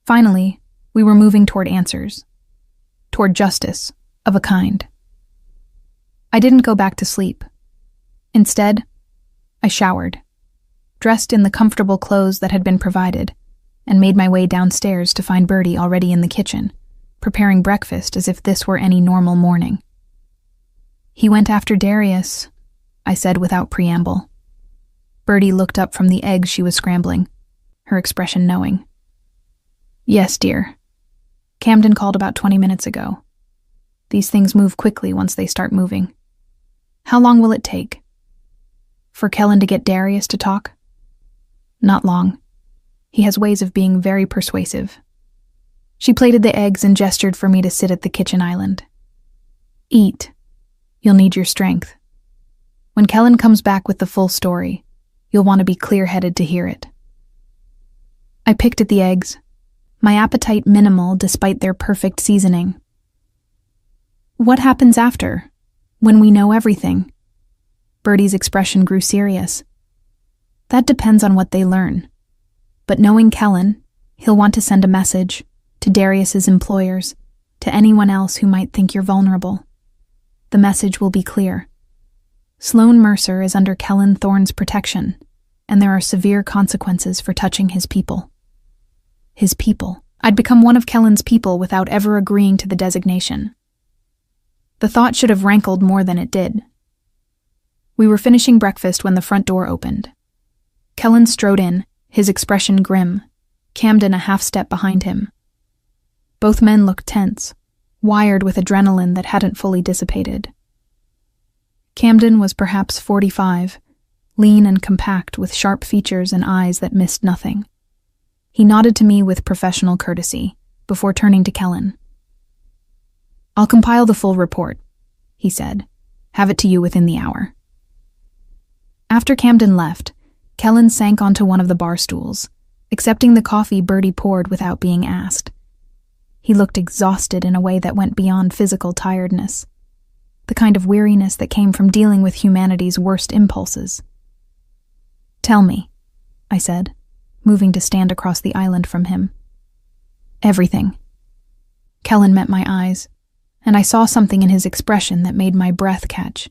Finally, we were moving toward answers, toward justice, of a kind. I didn't go back to sleep. Instead, I showered, dressed in the comfortable clothes that had been provided, and made my way downstairs to find Bertie already in the kitchen, preparing breakfast as if this were any normal morning. "He went after Darius," I said without preamble. Bertie looked up from the eggs she was scrambling, her expression knowing. "Yes, dear. Camden called about 20 minutes ago. These things move quickly once they start moving. How long will it take?" "For Kellen to get Darius to talk?" "Not long. He has ways of being very persuasive." She plated the eggs and gestured for me to sit at the kitchen island. "Eat. You'll need your strength. When Kellen comes back with the full story, you'll want to be clear-headed to hear it." I picked at the eggs, my appetite minimal despite their perfect seasoning. What happens after, when we know everything? Birdie's expression grew serious. That depends on what they learn. But knowing Kellen, he'll want to send a message to Darius's employers, to anyone else who might think you're vulnerable. The message will be clear. Sloan Mercer is under Kellen Thorne's protection, and there are severe consequences for touching his people. His people. I'd become one of Kellen's people without ever agreeing to the designation. The thought should have rankled more than it did. We were finishing breakfast when the front door opened. Kellen strode in, his expression grim, Camden a half-step behind him. Both men looked tense, wired with adrenaline that hadn't fully dissipated. Camden was perhaps 45, lean and compact with sharp features and eyes that missed nothing. He nodded to me with professional courtesy, before turning to Kellen. "I'll compile the full report," he said. "Have it to you within the hour." After Camden left, Kellen sank onto one of the bar stools, accepting the coffee Birdie poured without being asked. He looked exhausted in a way that went beyond physical tiredness, the kind of weariness that came from dealing with humanity's worst impulses. "Tell me," I said, moving to stand across the island from him. "Everything." Kellen met my eyes, and I saw something in his expression that made my breath catch,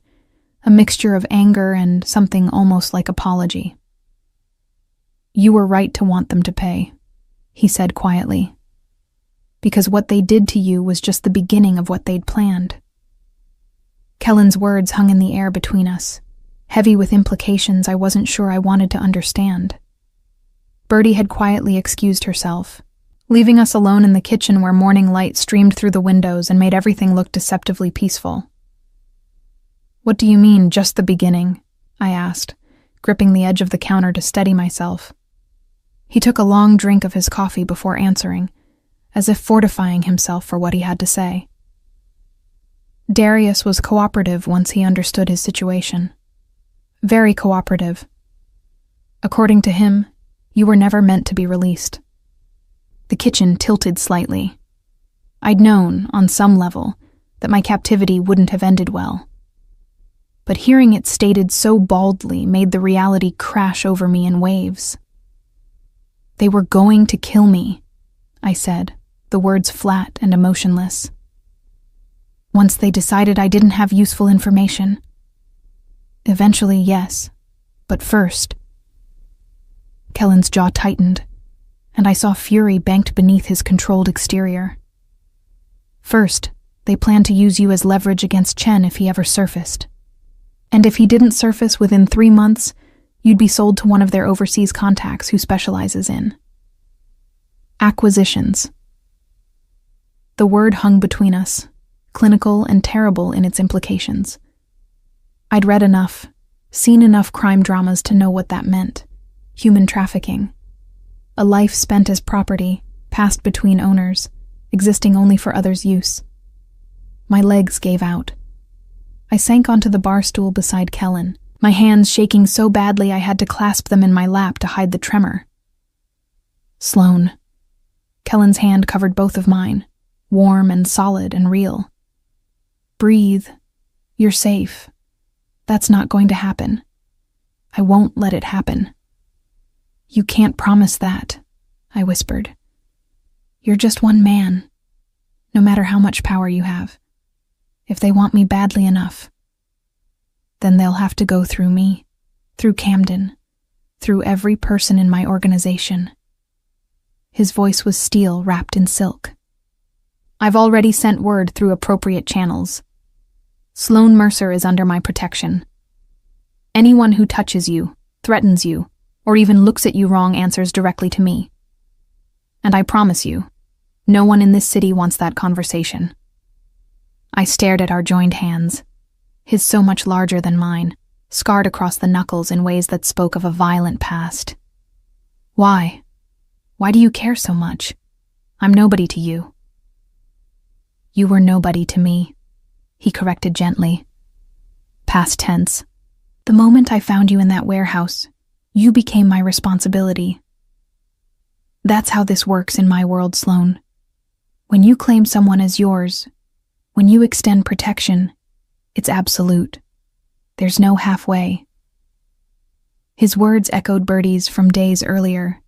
a mixture of anger and something almost like apology. "You were right to want them to pay," he said quietly, "because what they did to you was just the beginning of what they'd planned." Kellen's words hung in the air between us, heavy with implications I wasn't sure I wanted to understand. Birdie had quietly excused herself, leaving us alone in the kitchen where morning light streamed through the windows and made everything look deceptively peaceful. "What do you mean, just the beginning?" I asked, gripping the edge of the counter to steady myself. He took a long drink of his coffee before answering, as if fortifying himself for what he had to say. Darius was cooperative once he understood his situation. Very cooperative. According to him, you were never meant to be released. The kitchen tilted slightly. I'd known, on some level, that my captivity wouldn't have ended well. But hearing it stated so baldly made the reality crash over me in waves. "They were going to kill me," I said, the words flat and emotionless. "Once they decided I didn't have useful information." "Eventually, yes. But first..." Kellen's jaw tightened, and I saw fury banked beneath his controlled exterior. "First, they planned to use you as leverage against Chen if he ever surfaced. And if he didn't surface within 3 months, you'd be sold to one of their overseas contacts who specializes in acquisitions." The word hung between us, clinical and terrible in its implications. I'd read enough, seen enough crime dramas to know what that meant. Human trafficking. A life spent as property, passed between owners, existing only for others' use. My legs gave out. I sank onto the bar stool beside Kellen, my hands shaking so badly I had to clasp them in my lap to hide the tremor. "Sloan." Kellen's hand covered both of mine, warm and solid and real. "Breathe. You're safe. That's not going to happen. I won't let it happen." "You can't promise that," I whispered. "You're just one man, no matter how much power you have. If they want me badly enough, then they'll have to go through me, through Camden, through every person in my organization." His voice was steel wrapped in silk. "I've already sent word through appropriate channels. Sloan Mercer is under my protection. Anyone who touches you, threatens you, or even looks at you wrong answers directly to me. And I promise you, no one in this city wants that conversation." I stared at our joined hands, his so much larger than mine, scarred across the knuckles in ways that spoke of a violent past. "Why? Why do you care so much? I'm nobody to you." "You were nobody to me," he corrected gently. Past tense. "The moment I found you in that warehouse, you became my responsibility." That's how this works in my world, Sloane. When you claim someone as yours, when you extend protection, it's absolute. There's no halfway. His words echoed Bertie's from days earlier,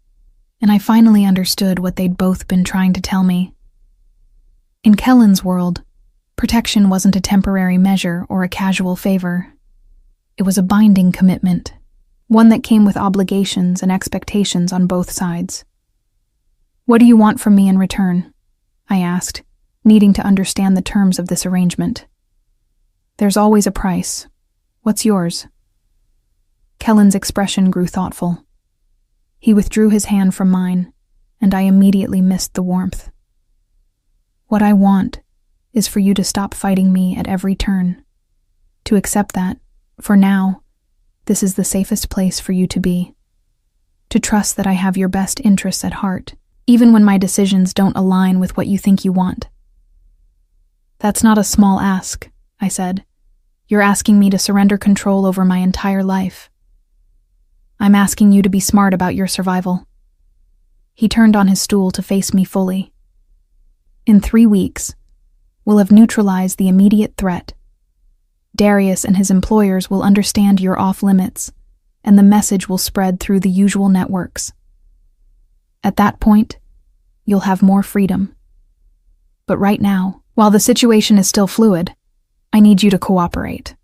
and I finally understood what they'd both been trying to tell me. In Kellen's world, protection wasn't a temporary measure or a casual favor. It was a binding commitment, one that came with obligations and expectations on both sides. "What do you want from me in return?" I asked, needing to understand the terms of this arrangement. "There's always a price. What's yours?" Kellen's expression grew thoughtful. He withdrew his hand from mine, and I immediately missed the warmth. "What I want is for you to stop fighting me at every turn. To accept that, for now, this is the safest place for you to be. To trust that I have your best interests at heart, even when my decisions don't align with what you think you want." "That's not a small ask," I said. "You're asking me to surrender control over my entire life. I'm asking you to be smart about your survival." He turned on his stool to face me fully. "In 3 weeks, we'll have neutralized the immediate threat. Darius and his employers will understand you're off limits, and the message will spread through the usual networks. At that point, you'll have more freedom. But right now, while the situation is still fluid, I need you to cooperate."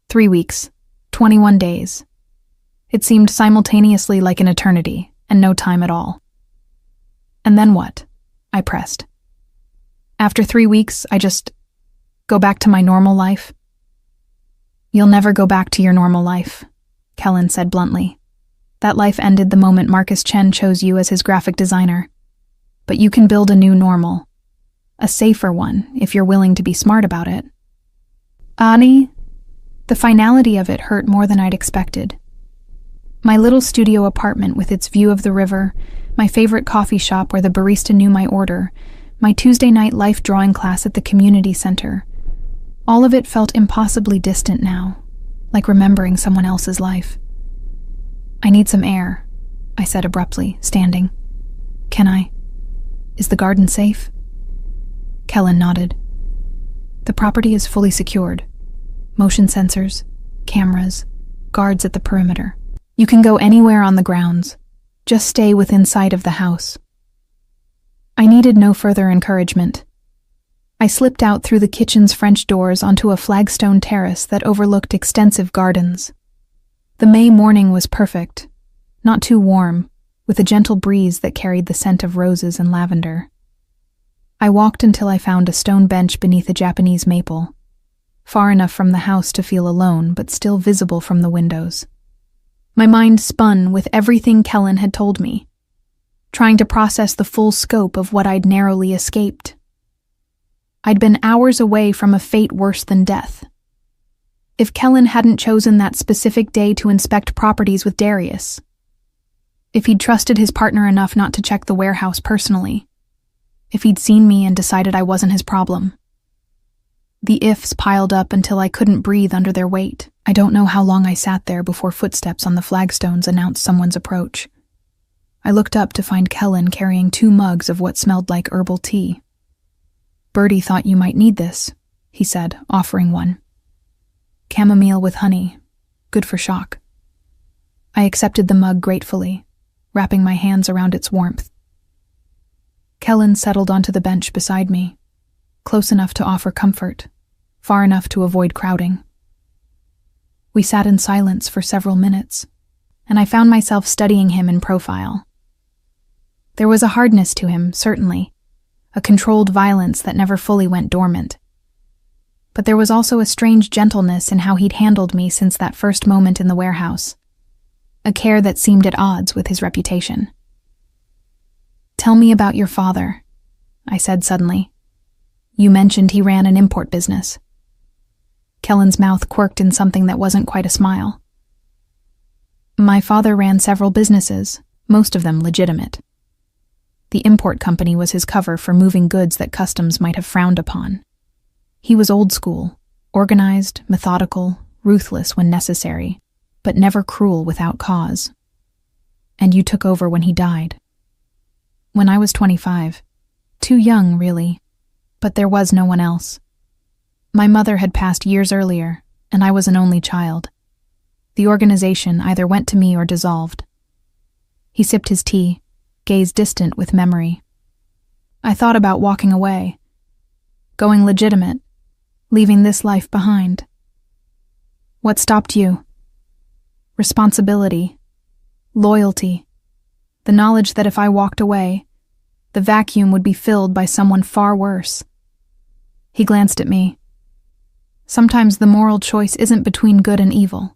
3 weeks, 21 days. It seemed simultaneously like an eternity, and no time at all. "And then what?" I pressed. "After 3 weeks, I just go back to my normal life?" "You'll never go back to your normal life," Kellen said bluntly. "That life ended the moment Marcus Chen chose you as his graphic designer. But you can build a new normal. A safer one, if you're willing to be smart about it." "Ani?" The finality of it hurt more than I'd expected. My little studio apartment with its view of the river, my favorite coffee shop where the barista knew my order, my Tuesday night life drawing class at the community center. All of it felt impossibly distant now, like remembering someone else's life. "I need some air," I said abruptly, standing. "Can I? Is the garden safe?" Kellen nodded. "The property is fully secured. Motion sensors, cameras, guards at the perimeter. You can go anywhere on the grounds. Just stay within sight of the house." I needed no further encouragement. I slipped out through the kitchen's French doors onto a flagstone terrace that overlooked extensive gardens. The May morning was perfect, not too warm, with a gentle breeze that carried the scent of roses and lavender. I walked until I found a stone bench beneath a Japanese maple, far enough from the house to feel alone but still visible from the windows. My mind spun with everything Kellen had told me, trying to process the full scope of what I'd narrowly escaped. I'd been hours away from a fate worse than death. If Kellen hadn't chosen that specific day to inspect properties with Darius, if he'd trusted his partner enough not to check the warehouse personally, if he'd seen me and decided I wasn't his problem. The ifs piled up until I couldn't breathe under their weight. I don't know how long I sat there before footsteps on the flagstones announced someone's approach. I looked up to find Kellen carrying 2 mugs of what smelled like herbal tea. "Bertie thought you might need this," he said, offering one. "Chamomile with honey. Good for shock." I accepted the mug gratefully, wrapping my hands around its warmth. Kellen settled onto the bench beside me, close enough to offer comfort, far enough to avoid crowding. We sat in silence for several minutes, and I found myself studying him in profile. There was a hardness to him, certainly, a controlled violence that never fully went dormant. But there was also a strange gentleness in how he'd handled me since that first moment in the warehouse, a care that seemed at odds with his reputation. "Tell me about your father," I said suddenly. "You mentioned he ran an import business." Kellen's mouth quirked in something that wasn't quite a smile. "My father ran several businesses, most of them legitimate. The import company was his cover for moving goods that customs might have frowned upon. He was old school, organized, methodical, ruthless when necessary, but never cruel without cause. And you took over when he died." when I was 25. Too young, really, but there was no one else. My mother had passed years earlier, and I was an only child. The organization either went to me or dissolved. He sipped his tea, gazed distant with memory. I thought about walking away, going legitimate, leaving this life behind. What stopped you? Responsibility, loyalty, the knowledge that if I walked away, the vacuum would be filled by someone far worse. He glanced at me. Sometimes the moral choice isn't between good and evil.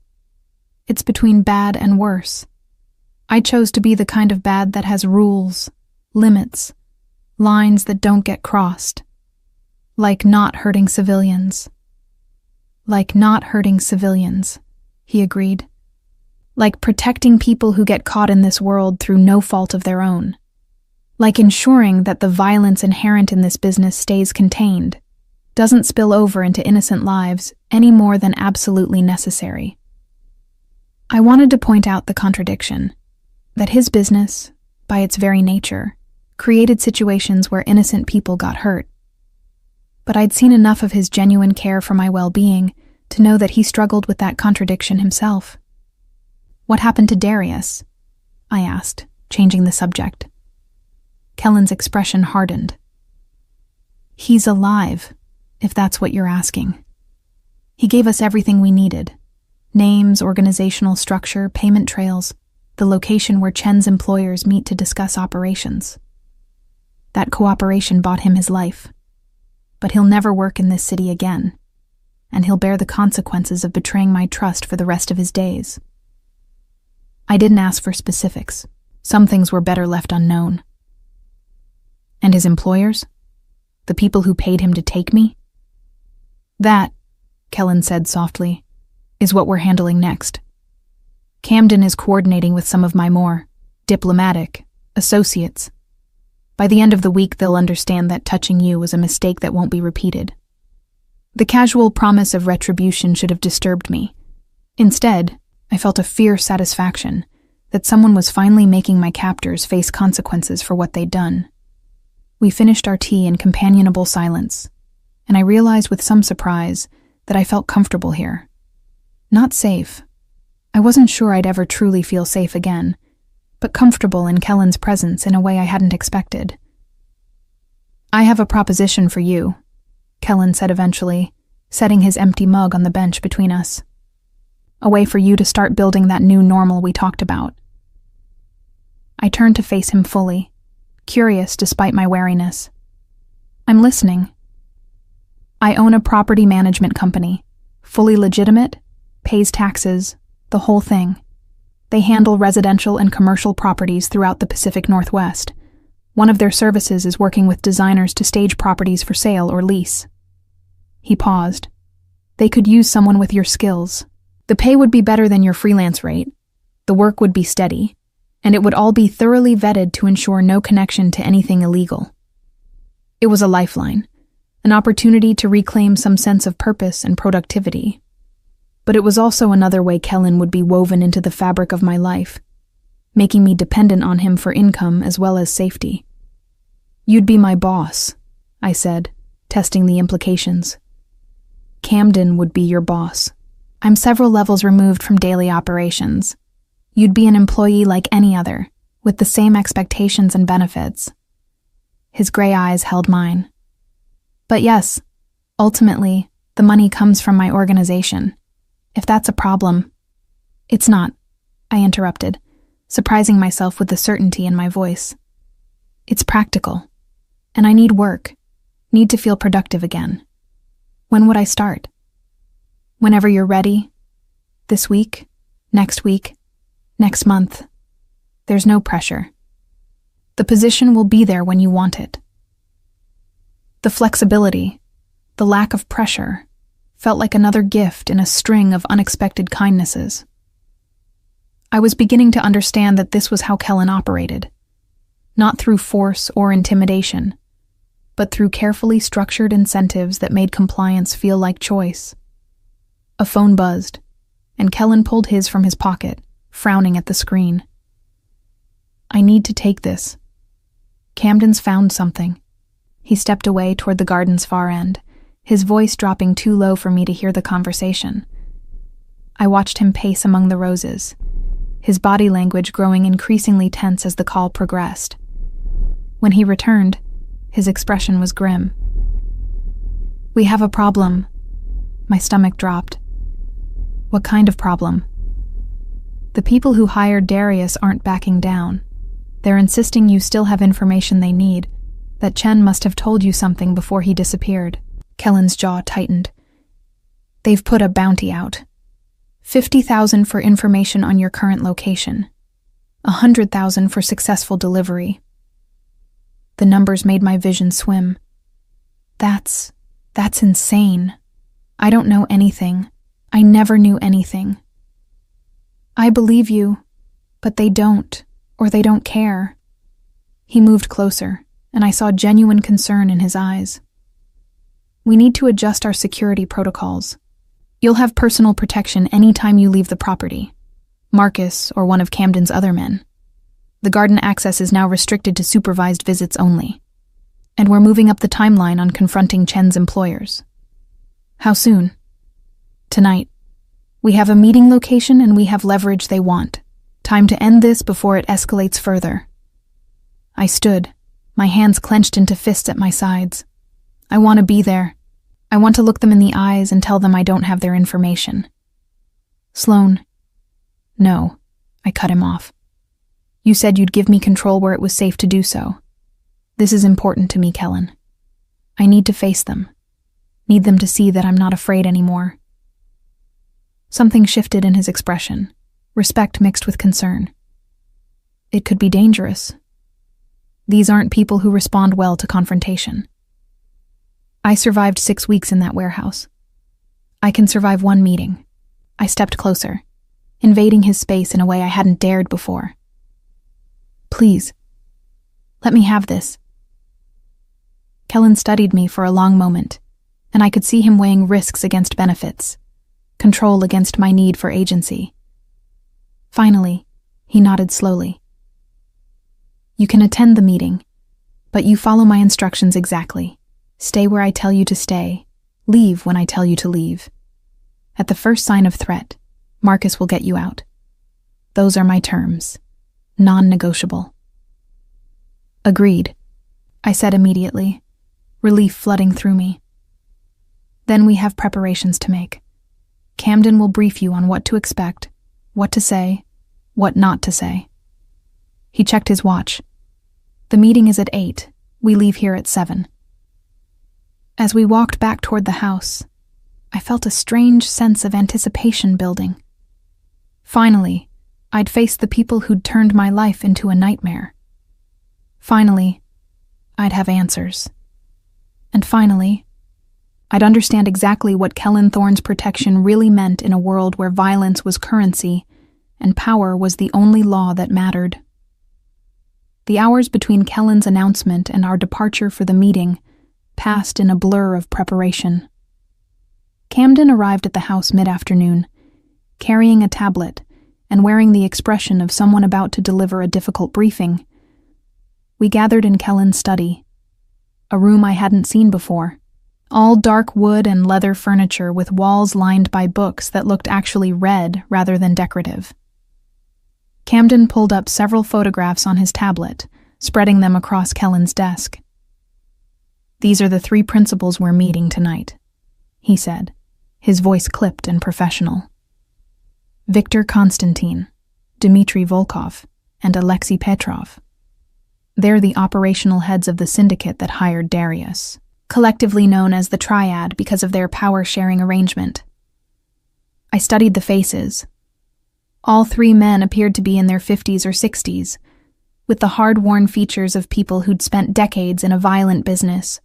It's between bad and worse. I chose to be the kind of bad that has rules, limits, lines that don't get crossed. Like not hurting civilians. Like not hurting civilians, he agreed. Like protecting people who get caught in this world through no fault of their own. Like ensuring that the violence inherent in this business stays contained, doesn't spill over into innocent lives any more than absolutely necessary. I wanted to point out the contradiction, that his business, by its very nature, created situations where innocent people got hurt. But I'd seen enough of his genuine care for my well-being to know that he struggled with that contradiction himself. What happened to Darius? I asked, changing the subject. Kellen's expression hardened. He's alive, if that's what you're asking. He gave us everything we needed. Names, organizational structure, payment trails, the location where Chen's employers meet to discuss operations. That cooperation bought him his life. But he'll never work in this city again, and he'll bear the consequences of betraying my trust for the rest of his days. I didn't ask for specifics. Some things were better left unknown. And his employers? The people who paid him to take me? That, Kellen said softly, is what we're handling next. Camden is coordinating with some of my more diplomatic associates. By the end of the week, they'll understand that touching you was a mistake that won't be repeated. The casual promise of retribution should have disturbed me. Instead, I felt a fierce satisfaction that someone was finally making my captors face consequences for what they'd done. We finished our tea in companionable silence, and I realized with some surprise that I felt comfortable here. Not safe. I wasn't sure I'd ever truly feel safe again, but comfortable in Kellen's presence in a way I hadn't expected. I have a proposition for you, Kellen said eventually, setting his empty mug on the bench between us. A way for you to start building that new normal we talked about. I turned to face him fully, curious despite my wariness. I'm listening. I own a property management company, fully legitimate, pays taxes, the whole thing. They handle residential and commercial properties throughout the Pacific Northwest. One of their services is working with designers to stage properties for sale or lease. He paused. They could use someone with your skills. The pay would be better than your freelance rate. The work would be steady, and it would all be thoroughly vetted to ensure no connection to anything illegal. It was a lifeline, an opportunity to reclaim some sense of purpose and productivity. But it was also another way Kellen would be woven into the fabric of my life, making me dependent on him for income as well as safety. You'd be my boss, I said, testing the implications. Camden would be your boss. I'm several levels removed from daily operations. You'd be an employee like any other, with the same expectations and benefits. His gray eyes held mine. But yes, ultimately, the money comes from my organization. If that's a problem... It's not, I interrupted, surprising myself with the certainty in my voice. It's practical. And I need work, need to feel productive again. When would I start? Whenever you're ready. This week, next month. There's no pressure. The position will be there when you want it. The flexibility, the lack of pressure, felt like another gift in a string of unexpected kindnesses. I was beginning to understand that this was how Kellen operated, not through force or intimidation, but through carefully structured incentives that made compliance feel like choice. A phone buzzed, and Kellen pulled his from his pocket, frowning at the screen. I need to take this. Camden's found something. He stepped away toward the garden's far end, his voice dropping too low for me to hear the conversation. I watched him pace among the roses, his body language growing increasingly tense as the call progressed. When he returned, his expression was grim. "We have a problem." My stomach dropped. "What kind of problem?" "The people who hired Darius aren't backing down. They're insisting you still have information they need, that Chen must have told you something before he disappeared." Kellen's jaw tightened. "They've put a bounty out. 50,000 for information on your current location. 100,000 for successful delivery." The numbers made my vision swim. That's insane. I don't know anything. I never knew anything. "I believe you, but they don't, or they don't care." He moved closer, and I saw genuine concern in his eyes. "We need to adjust our security protocols. You'll have personal protection any time you leave the property. Marcus, or one of Camden's other men. The garden access is now restricted to supervised visits only. And we're moving up the timeline on confronting Chen's employers." "How soon?" "Tonight. We have a meeting location and we have leverage they want. Time to end this before it escalates further." I stood, my hands clenched into fists at my sides. I want to be there. I want to look them in the eyes and tell them I don't have their information. "Sloan." "No," I cut him off. "You said you'd give me control where it was safe to do so. This is important to me, Kellen. I need to face them. Need them to see that I'm not afraid anymore." Something shifted in his expression, respect mixed with concern. "It could be dangerous. These aren't people who respond well to confrontation. I survived 6 weeks in that warehouse. I can survive one meeting." I stepped closer, invading his space in a way I hadn't dared before. "Please, let me have this." Kellen studied me for a long moment, and I could see him weighing risks against benefits, control against my need for agency. Finally, he nodded slowly. "You can attend the meeting, but you follow my instructions exactly. Stay where I tell you to stay. Leave when I tell you to leave. At the first sign of threat, Marcus will get you out. Those are my terms. Non-negotiable." "Agreed," I said immediately, relief flooding through me. "Then we have preparations to make. Camden will brief you on what to expect, what to say, what not to say." He checked his watch. "The meeting is at 8. We leave here at 7. As we walked back toward the house, I felt a strange sense of anticipation building. Finally, I'd face the people who'd turned my life into a nightmare. Finally, I'd have answers. And finally, I'd understand exactly what Kellen Thorne's protection really meant in a world where violence was currency and power was the only law that mattered. The hours between Kellen's announcement and our departure for the meeting passed in a blur of preparation. Camden arrived at the house mid-afternoon, carrying a tablet and wearing the expression of someone about to deliver a difficult briefing. We gathered in Kellen's study, a room I hadn't seen before, all dark wood and leather furniture with walls lined by books that looked actually read rather than decorative. Camden pulled up several photographs on his tablet, spreading them across Kellen's desk. "These are the 3 principals we're meeting tonight," he said, his voice clipped and professional. "Viktor Konstantin, Dmitry Volkov, and Alexei Petrov. They're the operational heads of the syndicate that hired Darius, collectively known as the Triad because of their power-sharing arrangement." I studied the faces. All 3 men appeared to be in their 50s or 60s, with the hard-worn features of people who'd spent decades in a violent business.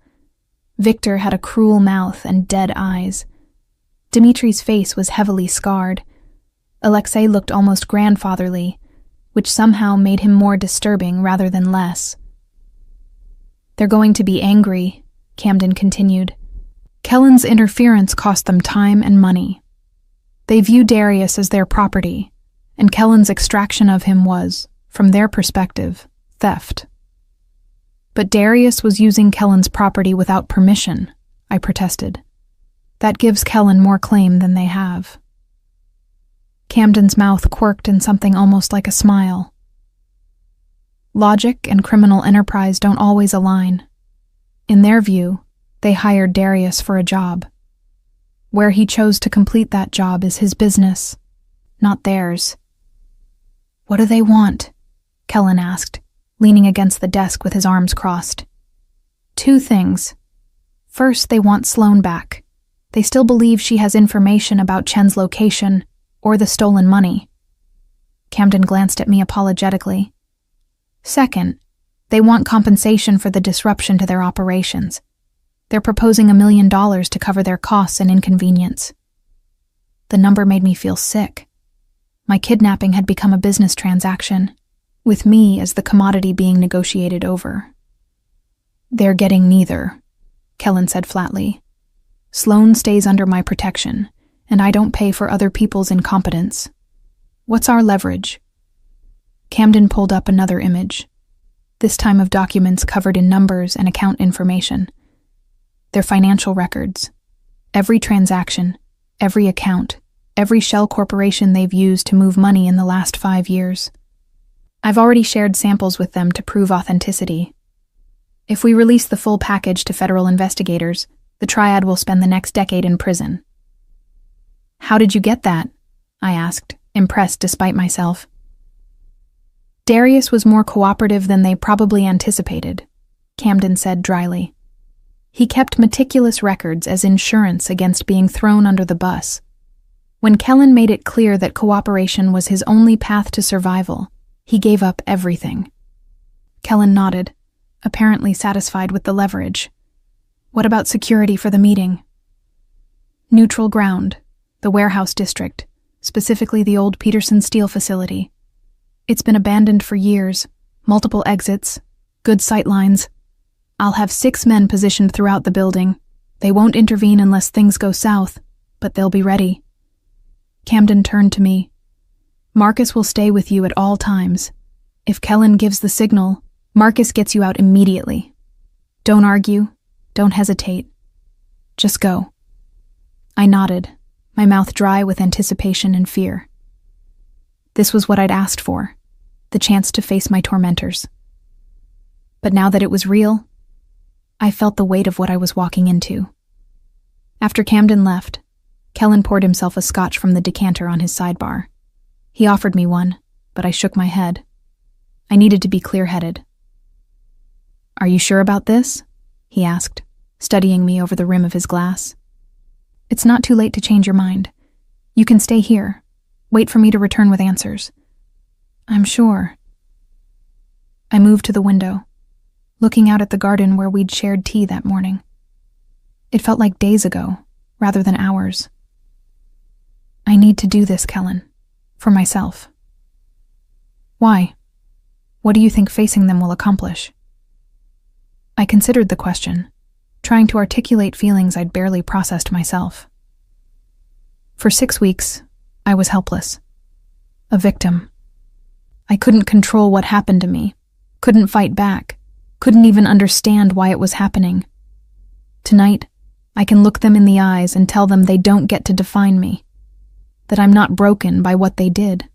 Viktor had a cruel mouth and dead eyes. Dimitri's face was heavily scarred. Alexei looked almost grandfatherly, which somehow made him more disturbing rather than less. "They're going to be angry," Camden continued. "Kellen's interference cost them time and money. They view Darius as their property, and Kellen's extraction of him was, from their perspective, theft. But Darius was using Kellen's property without permission, I protested. That gives Kellen more claim than they have. Camden's mouth quirked in something almost like a smile. Logic and criminal enterprise don't always align. In their view, they hired Darius for a job. Where he chose to complete that job is his business, not theirs. What do they want? Kellen asked, leaning against the desk with his arms crossed. 2 things. First, they want Sloane back. They still believe she has information about Chen's location or the stolen money. Camden glanced at me apologetically. Second, they want compensation for the disruption to their operations. They're proposing $1 million to cover their costs and inconvenience. The number made me feel sick. My kidnapping had become a business transaction, with me as the commodity being negotiated over. They're getting neither, Kellen said flatly. Sloane stays under my protection, and I don't pay for other people's incompetence. What's our leverage? Camden pulled up another image, this time of documents covered in numbers and account information. Their financial records. Every transaction, every account, every shell corporation they've used to move money in the last 5 years. I've already shared samples with them to prove authenticity. If we release the full package to federal investigators, the triad will spend the next decade in prison. How did you get that? I asked, impressed despite myself. Darius was more cooperative than they probably anticipated, Camden said dryly. He kept meticulous records as insurance against being thrown under the bus. When Kellen made it clear that cooperation was his only path to survival, he gave up everything. Kellen nodded, apparently satisfied with the leverage. What about security for the meeting? Neutral ground, the warehouse district, specifically the old Peterson Steel facility. It's been abandoned for years, multiple exits, good sight lines. I'll have 6 men positioned throughout the building. They won't intervene unless things go south, but they'll be ready. Camden turned to me. Marcus will stay with you at all times. If Kellen gives the signal, Marcus gets you out immediately. Don't argue, don't hesitate. Just go. I nodded, my mouth dry with anticipation and fear. This was what I'd asked for, the chance to face my tormentors. But now that it was real, I felt the weight of what I was walking into. After Camden left, Kellen poured himself a scotch from the decanter on his sidebar. He offered me one, but I shook my head. I needed to be clear-headed. Are you sure about this? He asked, studying me over the rim of his glass. It's not too late to change your mind. You can stay here. Wait for me to return with answers. I'm sure. I moved to the window, looking out at the garden where we'd shared tea that morning. It felt like days ago, rather than hours. I need to do this, Kellen, for myself. Why? What do you think facing them will accomplish? I considered the question, trying to articulate feelings I'd barely processed myself. For 6 weeks, I was helpless. A victim. I couldn't control what happened to me, couldn't fight back, couldn't even understand why it was happening. Tonight, I can look them in the eyes and tell them they don't get to define me, that I'm not broken by what they did.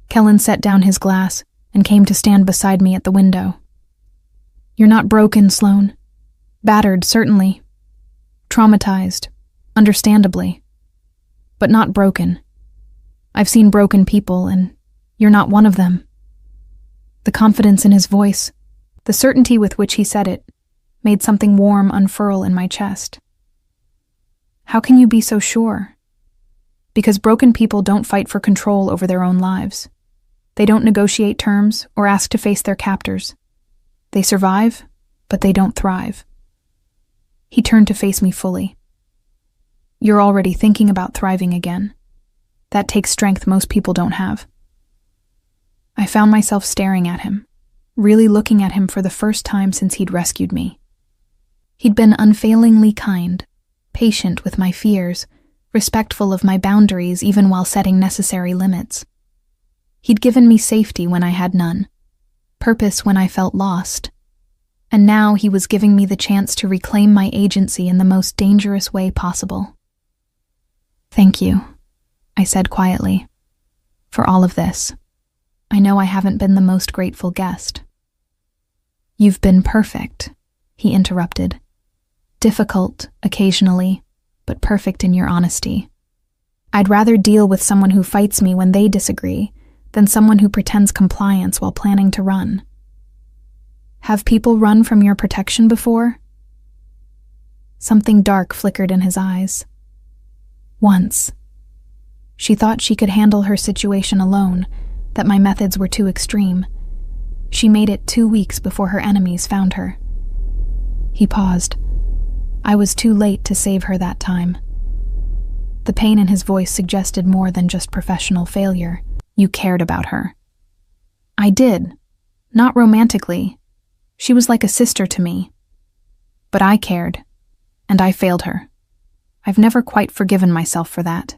Kellen set down his glass and came to stand beside me at the window. You're not broken, Sloane. Battered, certainly. Traumatized, understandably. But not broken. I've seen broken people, and you're not one of them. The confidence in his voice, the certainty with which he said it, made something warm unfurl in my chest. How can you be so sure? Because broken people don't fight for control over their own lives. They don't negotiate terms or ask to face their captors. They survive, but they don't thrive. He turned to face me fully. You're already thinking about thriving again. That takes strength most people don't have. I found myself staring at him, really looking at him for the first time since he'd rescued me. He'd been unfailingly kind, patient with my fears, respectful of my boundaries even while setting necessary limits. He'd given me safety when I had none, purpose when I felt lost. And now he was giving me the chance to reclaim my agency in the most dangerous way possible. "Thank you," I said quietly, "for all of this. I know I haven't been the most grateful guest." "You've been perfect," he interrupted. "Difficult, occasionally, but perfect in your honesty. I'd rather deal with someone who fights me when they disagree than someone who pretends compliance while planning to run. Have people run from your protection before?" Something dark flickered in his eyes. "Once. She thought she could handle her situation alone, that my methods were too extreme. She made it 2 weeks before her enemies found her." He paused. I was too late to save her that time. The pain in his voice suggested more than just professional failure. "You cared about her." "I did. Not romantically. She was like a sister to me. But I cared, and I failed her. I've never quite forgiven myself for that."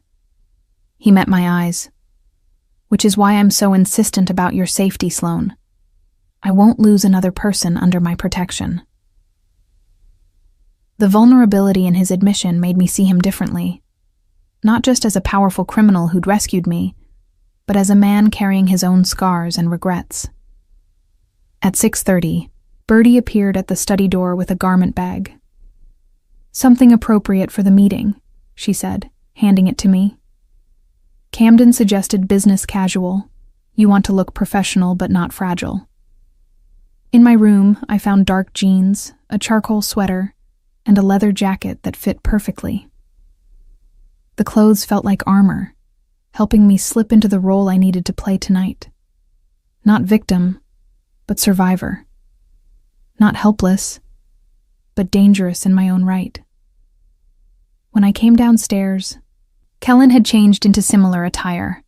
He met my eyes. "Which is why I'm so insistent about your safety, Sloane. I won't lose another person under my protection." The vulnerability in his admission made me see him differently. Not just as a powerful criminal who'd rescued me, but as a man carrying his own scars and regrets. At 6:30, Bertie appeared at the study door with a garment bag. "Something appropriate for the meeting," she said, handing it to me. Camden suggested business casual. You want to look professional but not fragile. In my room, I found dark jeans, a charcoal sweater, and a leather jacket that fit perfectly. The clothes felt like armor, helping me slip into the role I needed to play tonight. Not victim, but survivor. Not helpless, but dangerous in my own right. When I came downstairs, Kellen had changed into similar attire.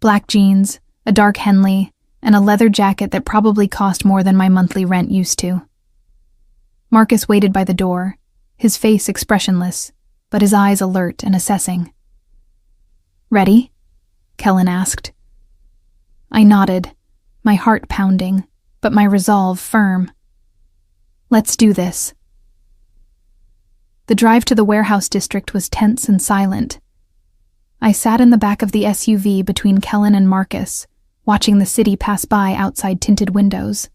Black jeans, a dark Henley, and a leather jacket that probably cost more than my monthly rent used to. Marcus waited by the door, his face expressionless, but his eyes alert and assessing. "Ready?" Kellen asked. I nodded, my heart pounding, but my resolve firm. "Let's do this." The drive to the warehouse district was tense and silent. I sat in the back of the SUV between Kellen and Marcus, watching the city pass by outside tinted windows.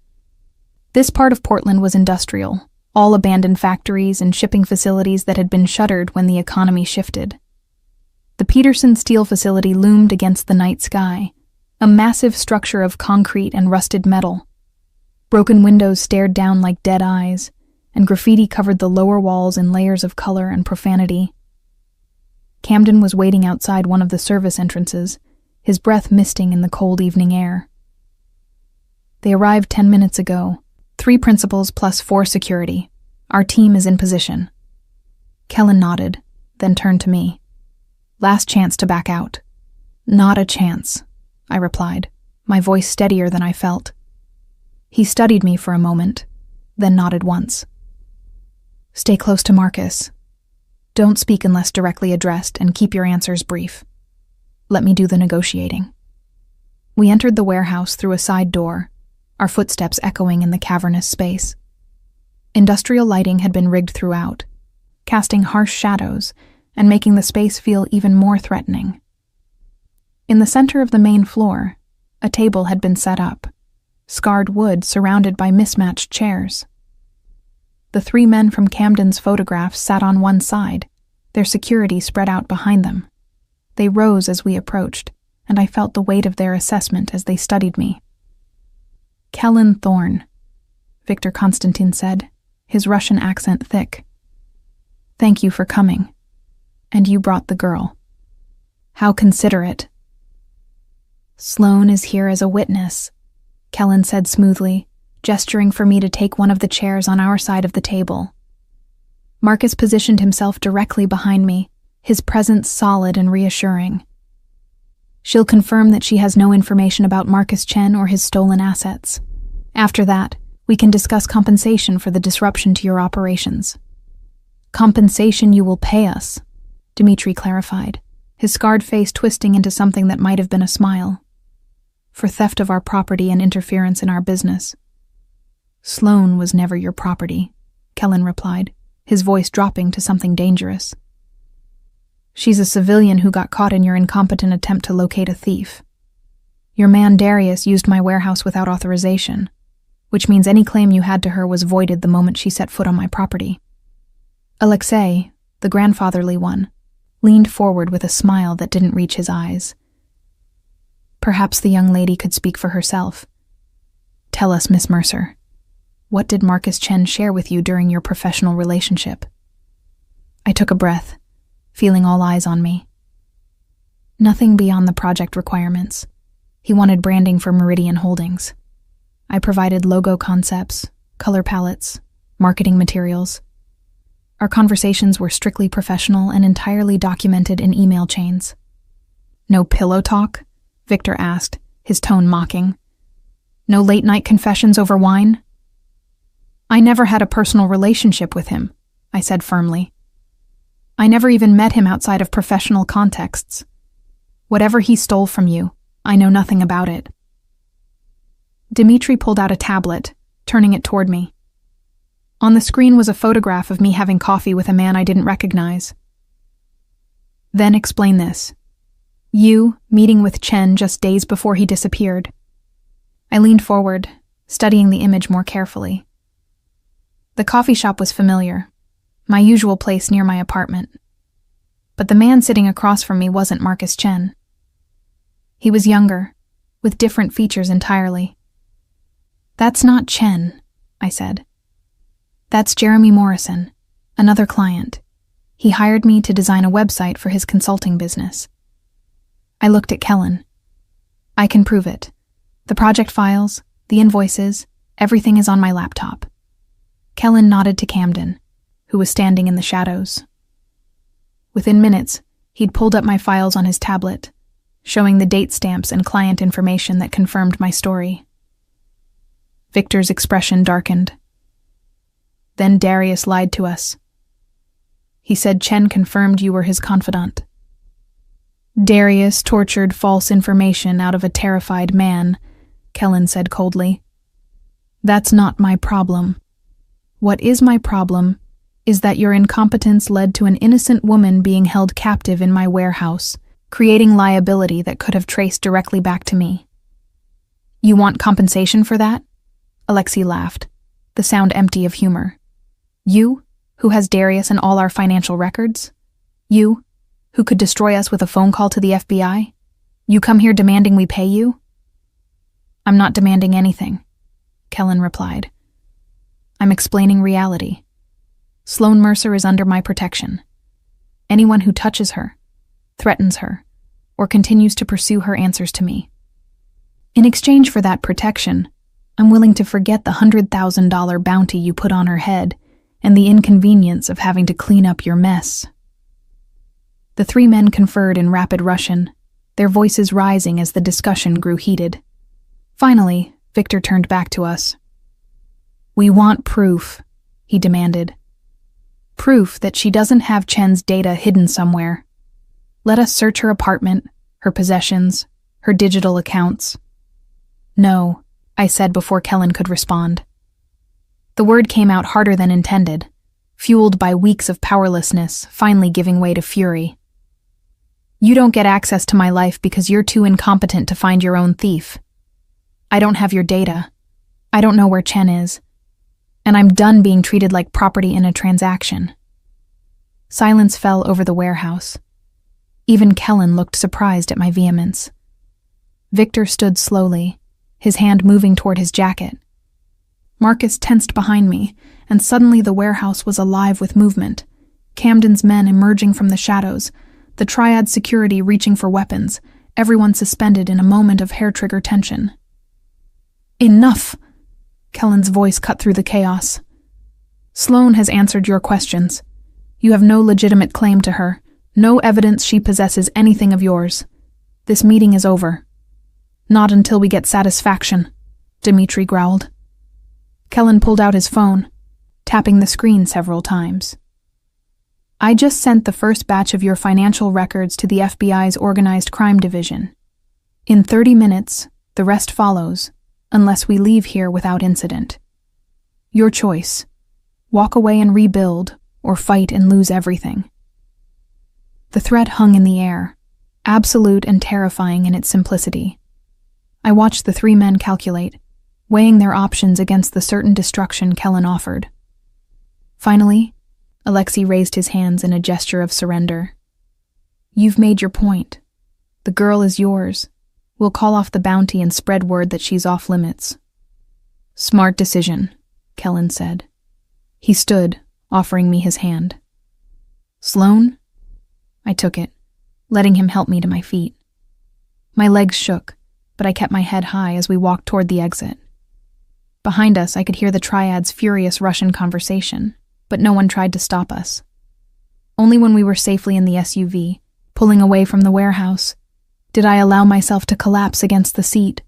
This part of Portland was industrial, all abandoned factories and shipping facilities that had been shuttered when the economy shifted. The Peterson Steel facility loomed against the night sky, a massive structure of concrete and rusted metal. Broken windows stared down like dead eyes, and graffiti covered the lower walls in layers of color and profanity. Camden was waiting outside one of the service entrances, his breath misting in the cold evening air. "They arrived 10 minutes ago. 3 principals plus 4 security. Our team is in position." Kellen nodded, then turned to me. "Last chance to back out." "Not a chance," I replied, my voice steadier than I felt. He studied me for a moment, then nodded once. "Stay close to Marcus. Don't speak unless directly addressed, and keep your answers brief. Let me do the negotiating." We entered the warehouse through a side door, our footsteps echoing in the cavernous space. Industrial lighting had been rigged throughout, casting harsh shadows and making the space feel even more threatening. In the center of the main floor, a table had been set up, scarred wood surrounded by mismatched chairs. The 3 men from Camden's photographs sat on one side, their security spread out behind them. They rose as we approached, and I felt the weight of their assessment as they studied me. "Kellen Thorne," Victor Konstantin said, his Russian accent thick. "Thank you for coming. And you brought the girl. How considerate." "Sloane is here as a witness," Kellen said smoothly, gesturing for me to take one of the chairs on our side of the table. Marcus positioned himself directly behind me, his presence solid and reassuring. "She'll confirm that she has no information about Marcus Chen or his stolen assets. After that, we can discuss compensation for the disruption to your operations." "Compensation you will pay us," Dmitri clarified, his scarred face twisting into something that might have been a smile. "For theft of our property and interference in our business." Sloan was never your property, Kellen replied, his voice dropping to something dangerous. She's a civilian who got caught in your incompetent attempt to locate a thief. Your man Darius used my warehouse without authorization, which means any claim you had to her was voided the moment she set foot on my property. Alexei, the grandfatherly one, leaned forward with a smile that didn't reach his eyes. Perhaps the young lady could speak for herself. Tell us, Miss Mercer, what did Marcus Chen share with you during your professional relationship? I took a breath, feeling all eyes on me. Nothing beyond the project requirements. He wanted branding for Meridian Holdings. I provided logo concepts, color palettes, marketing materials. Our conversations were strictly professional and entirely documented in email chains. No pillow talk? Victor asked, his tone mocking. No late-night confessions over wine? I never had a personal relationship with him, I said firmly. I never even met him outside of professional contexts. Whatever he stole from you, I know nothing about it. Dmitri pulled out a tablet, turning it toward me. On the screen was a photograph of me having coffee with a man I didn't recognize. Then explain this. You meeting with Chen just days before he disappeared. I leaned forward, studying the image more carefully. The coffee shop was familiar, my usual place near my apartment. But the man sitting across from me wasn't Marcus Chen. He was younger, with different features entirely. That's not Chen, I said. That's Jeremy Morrison, another client. He hired me to design a website for his consulting business. I looked at Kellen. I can prove it. The project files, the invoices, everything is on my laptop. Kellen nodded to Camden, who was standing in the shadows. Within minutes, he'd pulled up my files on his tablet, showing the date stamps and client information that confirmed my story. Victor's expression darkened. Then Darius lied to us. He said Chen confirmed you were his confidant. Darius tortured false information out of a terrified man, Kellen said coldly. That's not my problem. What is my problem is that your incompetence led to an innocent woman being held captive in my warehouse, creating liability that could have traced directly back to me. You want compensation for that? Alexei laughed, the sound empty of humor. You, who has Darius and all our financial records? You, who could destroy us with a phone call to the FBI? You come here demanding we pay you? I'm not demanding anything, Kellen replied. I'm explaining reality. Sloan Mercer is under my protection. Anyone who touches her, threatens her, or continues to pursue her answers to me. In exchange for that protection, I'm willing to forget the $100,000 bounty you put on her head and the inconvenience of having to clean up your mess. The three men conferred in rapid Russian, their voices rising as the discussion grew heated. Finally, Victor turned back to us. We want proof, he demanded. Proof that she doesn't have Chen's data hidden somewhere. Let us search her apartment, her possessions, her digital accounts. No, I said before Kellen could respond. The word came out harder than intended, fueled by weeks of powerlessness, finally giving way to fury. You don't get access to my life because you're too incompetent to find your own thief. I don't have your data. I don't know where Chen is. And I'm done being treated like property in a transaction. Silence fell over the warehouse. Even Kellen looked surprised at my vehemence. Victor stood slowly, his hand moving toward his jacket. Marcus tensed behind me, and suddenly the warehouse was alive with movement. Camden's men emerging from the shadows, the triad security reaching for weapons, everyone suspended in a moment of hair-trigger tension. Enough! Kellen's voice cut through the chaos. Sloan has answered your questions. You have no legitimate claim to her, no evidence she possesses anything of yours. This meeting is over. Not until we get satisfaction, Dmitri growled. Kellen pulled out his phone, tapping the screen several times. I just sent the first batch of your financial records to the FBI's Organized Crime Division. In 30 minutes, the rest follows, unless we leave here without incident. Your choice. Walk away and rebuild, or fight and lose everything. The threat hung in the air, absolute and terrifying in its simplicity. I watched the three men calculate, weighing their options against the certain destruction Kellen offered. Finally, Alexei raised his hands in a gesture of surrender. You've made your point. The girl is yours. We'll call off the bounty and spread word that she's off limits. Smart decision, Kellen said. He stood, offering me his hand. Sloan? I took it, letting him help me to my feet. My legs shook, but I kept my head high as we walked toward the exit. Behind us, I could hear the triad's furious Russian conversation, but no one tried to stop us. Only when we were safely in the SUV, pulling away from the warehouse, did I allow myself to collapse against the seat.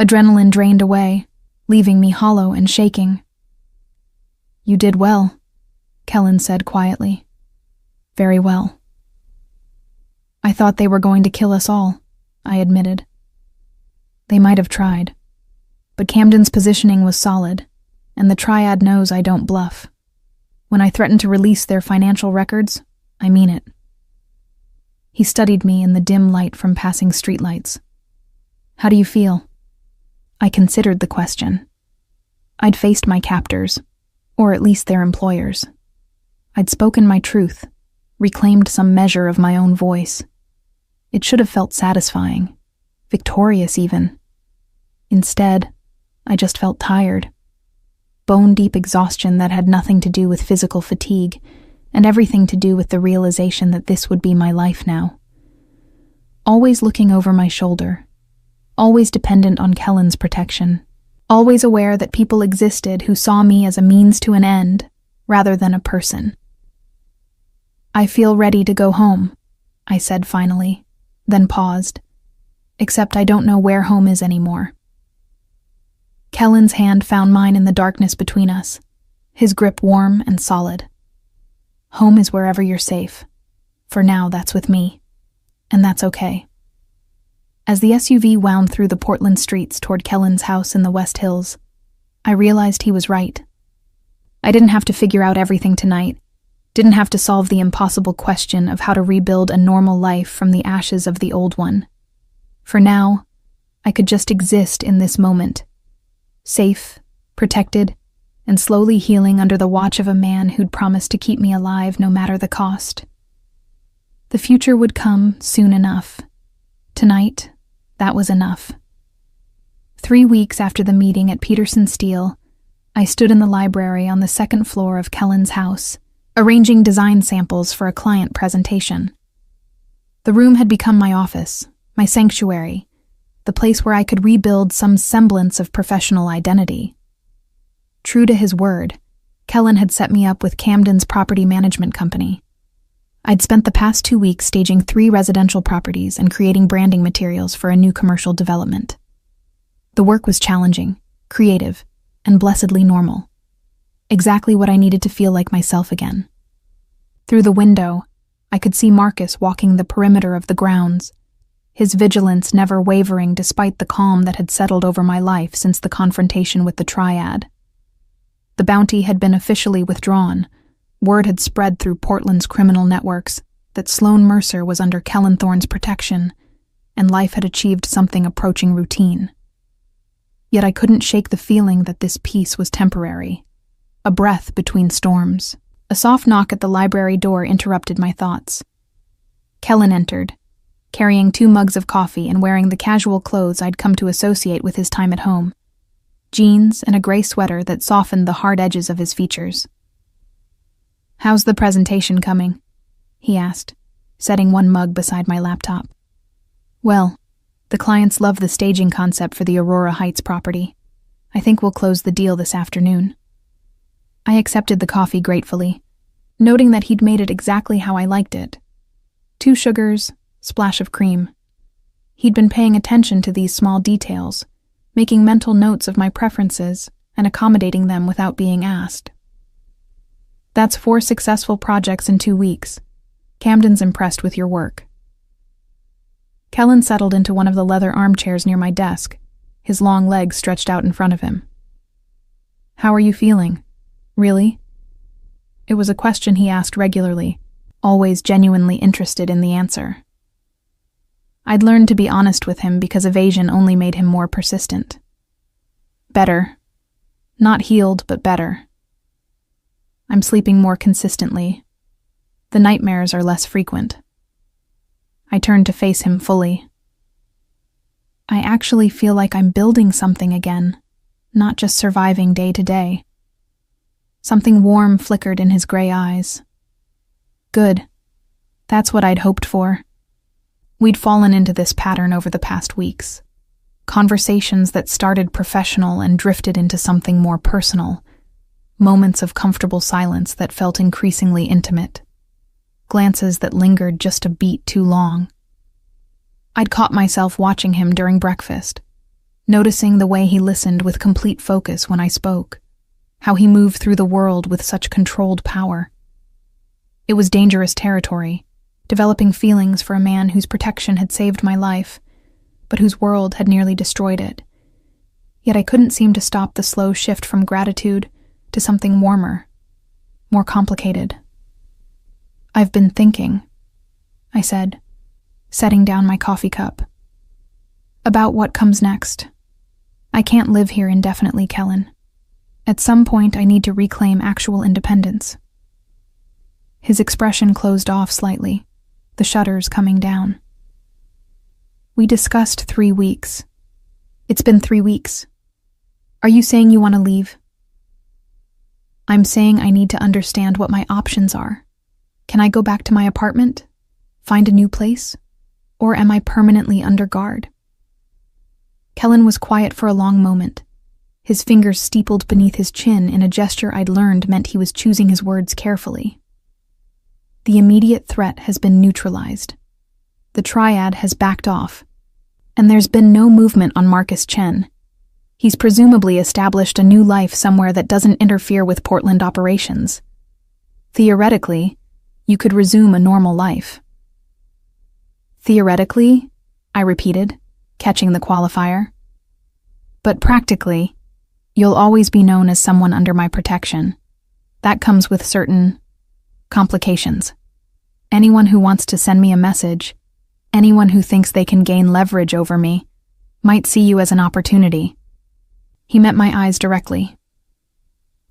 Adrenaline drained away, leaving me hollow and shaking. You did well, Kellen said quietly. Very well. I thought they were going to kill us all, I admitted. They might have tried, but Camden's positioning was solid, and the triad knows I don't bluff. When I threaten to release their financial records, I mean it. He studied me in the dim light from passing streetlights. How do you feel? I considered the question. I'd faced my captors, or at least their employers. I'd spoken my truth, reclaimed some measure of my own voice. It should have felt satisfying, victorious even. Instead, I just felt tired. Bone-deep exhaustion that had nothing to do with physical fatigue, and everything to do with the realization that this would be my life now. Always looking over my shoulder, always dependent on Kellen's protection, always aware that people existed who saw me as a means to an end, rather than a person. I feel ready to go home, I said finally, then paused. Except I don't know where home is anymore. Kellen's hand found mine in the darkness between us, his grip warm and solid. Home is wherever you're safe. For now, that's with me. And that's okay. As the SUV wound through the Portland streets toward Kellen's house in the West Hills, I realized he was right. I didn't have to figure out everything tonight, didn't have to solve the impossible question of how to rebuild a normal life from the ashes of the old one. For now, I could just exist in this moment, safe, protected, and slowly healing under the watch of a man who'd promised to keep me alive no matter the cost. The future would come soon enough. Tonight, that was enough. 3 weeks after the meeting at Peterson Steel, I stood in the library on the second floor of Kellen's house, arranging design samples for a client presentation. The room had become my office, my sanctuary, the place where I could rebuild some semblance of professional identity. True to his word, Kellen had set me up with Camden's property management company. I'd spent the past 2 weeks staging 3 residential properties and creating branding materials for a new commercial development. The work was challenging, creative, and blessedly normal. Exactly what I needed to feel like myself again. Through the window, I could see Marcus walking the perimeter of the grounds, his vigilance never wavering despite the calm that had settled over my life since the confrontation with the triad. The bounty had been officially withdrawn. Word had spread through Portland's criminal networks that Sloan Mercer was under Kellen Thorne's protection, and life had achieved something approaching routine. Yet I couldn't shake the feeling that this peace was temporary, a breath between storms. A soft knock at the library door interrupted my thoughts. Kellen entered, carrying 2 mugs of coffee and wearing the casual clothes I'd come to associate with his time at home. Jeans and a gray sweater that softened the hard edges of his features. "How's the presentation coming?" he asked, setting 1 mug beside my laptop. "Well, the clients love the staging concept for the Aurora Heights property. I think we'll close the deal this afternoon." I accepted the coffee gratefully, noting that he'd made it exactly how I liked it. 2 sugars, splash of cream. He'd been paying attention to these small details, making mental notes of my preferences and accommodating them without being asked. "That's 4 successful projects in 2 weeks. Camden's impressed with your work." Kellen settled into one of the leather armchairs near my desk, his long legs stretched out in front of him. How are you feeling? Really? It was a question he asked regularly, always genuinely interested in the answer. I'd learned to be honest with him because evasion only made him more persistent. Better. Not healed, but better. I'm sleeping more consistently. The nightmares are less frequent. I turned to face him fully. I actually feel like I'm building something again, not just surviving day to day. Something warm flickered in his gray eyes. Good. That's what I'd hoped for. We'd fallen into this pattern over the past weeks. Conversations that started professional and drifted into something more personal. Moments of comfortable silence that felt increasingly intimate. Glances that lingered just a beat too long. I'd caught myself watching him during breakfast, noticing the way he listened with complete focus when I spoke, how he moved through the world with such controlled power. It was dangerous territory, developing feelings for a man whose protection had saved my life, but whose world had nearly destroyed it. Yet I couldn't seem to stop the slow shift from gratitude to something warmer, more complicated. I've been thinking, I said, setting down my coffee cup. About what comes next. I can't live here indefinitely, Kellen. At some point, I need to reclaim actual independence. His expression closed off slightly, the shutters coming down. We discussed 3 weeks. It's been 3 weeks. Are you saying you want to leave? I'm saying I need to understand what my options are. Can I go back to my apartment? Find a new place? Or am I permanently under guard? Kellen was quiet for a long moment. His fingers steepled beneath his chin in a gesture I'd learned meant he was choosing his words carefully. The immediate threat has been neutralized. The triad has backed off, and there's been no movement on Marcus Chen. He's presumably established a new life somewhere that doesn't interfere with Portland operations. Theoretically, you could resume a normal life. Theoretically, I repeated, catching the qualifier. But practically, you'll always be known as someone under my protection. That comes with certain complications. Anyone who wants to send me a message, anyone who thinks they can gain leverage over me, might see you as an opportunity. He met my eyes directly.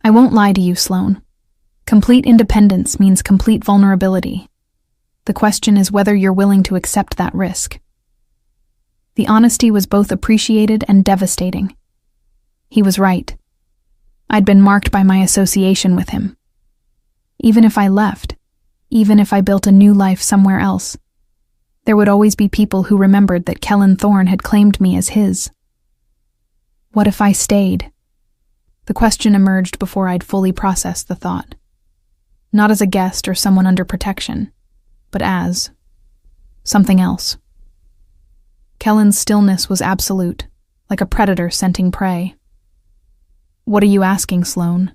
I won't lie to you, Sloan. Complete independence means complete vulnerability. The question is whether you're willing to accept that risk. The honesty was both appreciated and devastating. He was right. I'd been marked by my association with him. Even if I left, even if I built a new life somewhere else, there would always be people who remembered that Kellen Thorne had claimed me as his. What if I stayed? The question emerged before I'd fully processed the thought. Not as a guest or someone under protection, but as something else. Kellen's stillness was absolute, like a predator scenting prey. What are you asking, Sloan?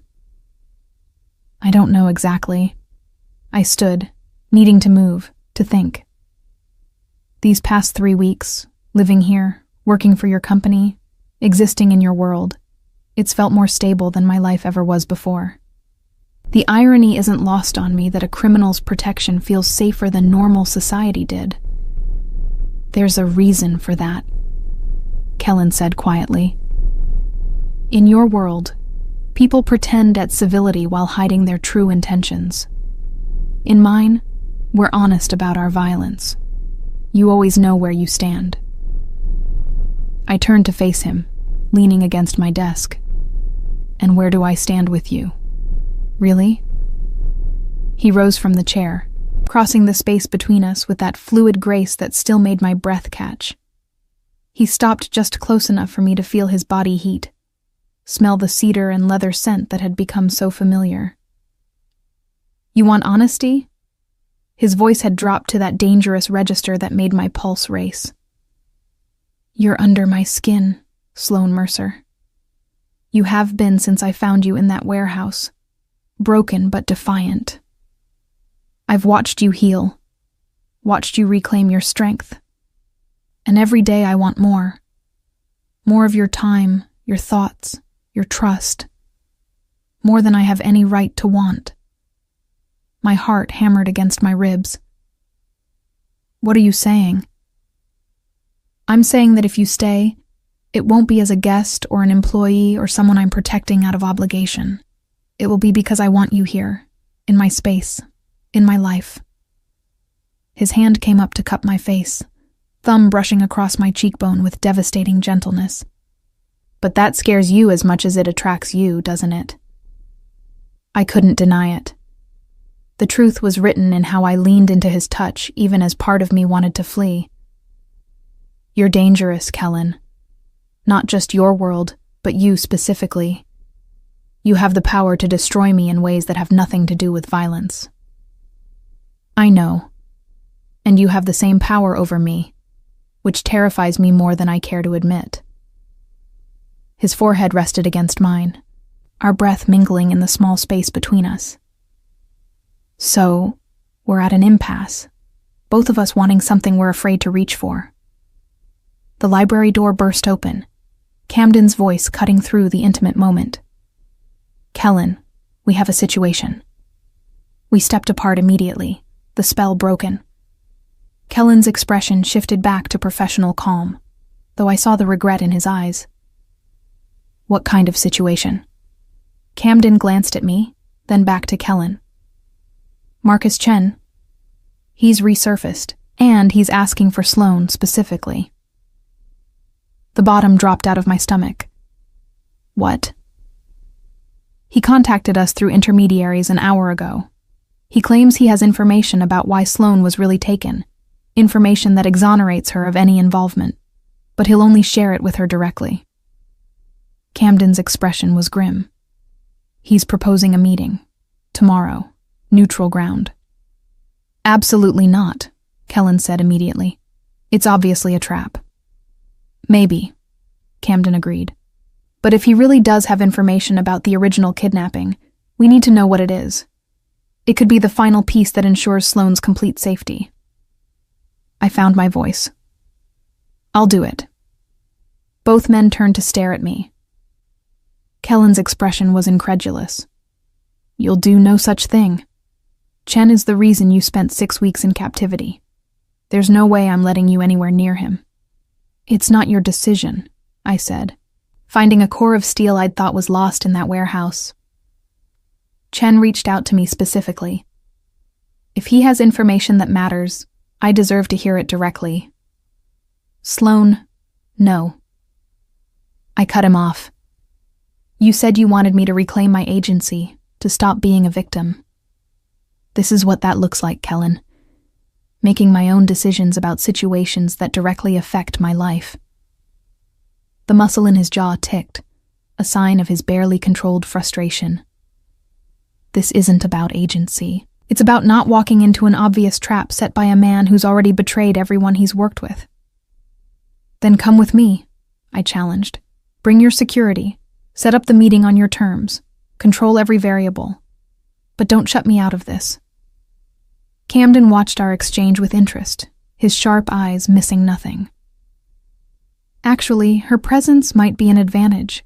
I don't know exactly. I stood, needing to move, to think. These past 3 weeks, living here, working for your company, existing in your world, it's felt more stable than my life ever was before. The irony isn't lost on me that a criminal's protection feels safer than normal society did. There's a reason for that, Kellen said quietly. In your world, people pretend at civility while hiding their true intentions. In mine, we're honest about our violence. You always know where you stand. I turned to face him, leaning against my desk. And where do I stand with you? Really? He rose from the chair, crossing the space between us with that fluid grace that still made my breath catch. He stopped just close enough for me to feel his body heat, smell the cedar and leather scent that had become so familiar. You want honesty? His voice had dropped to that dangerous register that made my pulse race. You're under my skin, Sloan Mercer. You have been since I found you in that warehouse, broken but defiant. I've watched you heal, watched you reclaim your strength. And every day I want more. More of your time, your thoughts, your trust. more than I have any right to want. My heart hammered against my ribs. What are you saying? I'm saying that if you stay, it won't be as a guest or an employee or someone I'm protecting out of obligation. It will be because I want you here, in my space, in my life. His hand came up to cup my face, thumb brushing across my cheekbone with devastating gentleness. But that scares you as much as it attracts you, doesn't it? I couldn't deny it. The truth was written in how I leaned into his touch, even as part of me wanted to flee. You're dangerous, Kellen. Not just your world, but you specifically. You have the power to destroy me in ways that have nothing to do with violence. I know. And you have the same power over me, which terrifies me more than I care to admit. His forehead rested against mine, our breath mingling in the small space between us. So, we're at an impasse, both of us wanting something we're afraid to reach for. The library door burst open, Camden's voice cutting through the intimate moment. Kellen, we have a situation. We stepped apart immediately, the spell broken. Kellen's expression shifted back to professional calm, though I saw the regret in his eyes. What kind of situation? Camden glanced at me, then back to Kellen. Marcus Chen. He's resurfaced, and he's asking for Sloane specifically. The bottom dropped out of my stomach. What? He contacted us through intermediaries an hour ago. He claims he has information about why Sloane was really taken, information that exonerates her of any involvement, but he'll only share it with her directly. Camden's expression was grim. He's proposing a meeting. Tomorrow. Neutral ground. Absolutely not, Kellen said immediately. It's obviously a trap. Maybe, Camden agreed. But if he really does have information about the original kidnapping, we need to know what it is. It could be the final piece that ensures Sloane's complete safety. I found my voice. I'll do it. Both men turned to stare at me. Kellen's expression was incredulous. You'll do no such thing. Chen is the reason you spent 6 weeks in captivity. There's no way I'm letting you anywhere near him. It's not your decision, I said, finding a core of steel I'd thought was lost in that warehouse. Chen reached out to me specifically. If he has information that matters, I deserve to hear it directly. Sloane, no. I cut him off. You said you wanted me to reclaim my agency, to stop being a victim. This is what that looks like, Kellen. Making my own decisions about situations that directly affect my life. The muscle in his jaw ticked, a sign of his barely controlled frustration. This isn't about agency. It's about not walking into an obvious trap set by a man who's already betrayed everyone he's worked with. Then come with me, I challenged. Bring your security. Set up the meeting on your terms. Control every variable. But don't shut me out of this. Camden watched our exchange with interest, his sharp eyes missing nothing. Actually, her presence might be an advantage.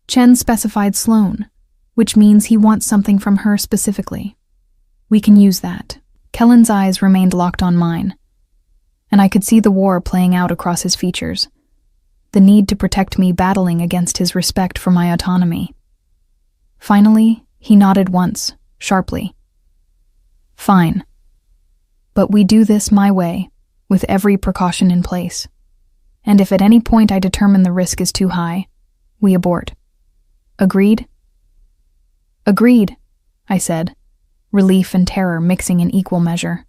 Chen specified Sloane, which means he wants something from her specifically. We can use that. Kellen's eyes remained locked on mine, and I could see the war playing out across his features, the need to protect me battling against his respect for my autonomy. Finally, he nodded once, sharply. Fine. But we do this my way, with every precaution in place. And if at any point I determine the risk is too high, we abort. Agreed? Agreed, I said, relief and terror mixing in equal measure.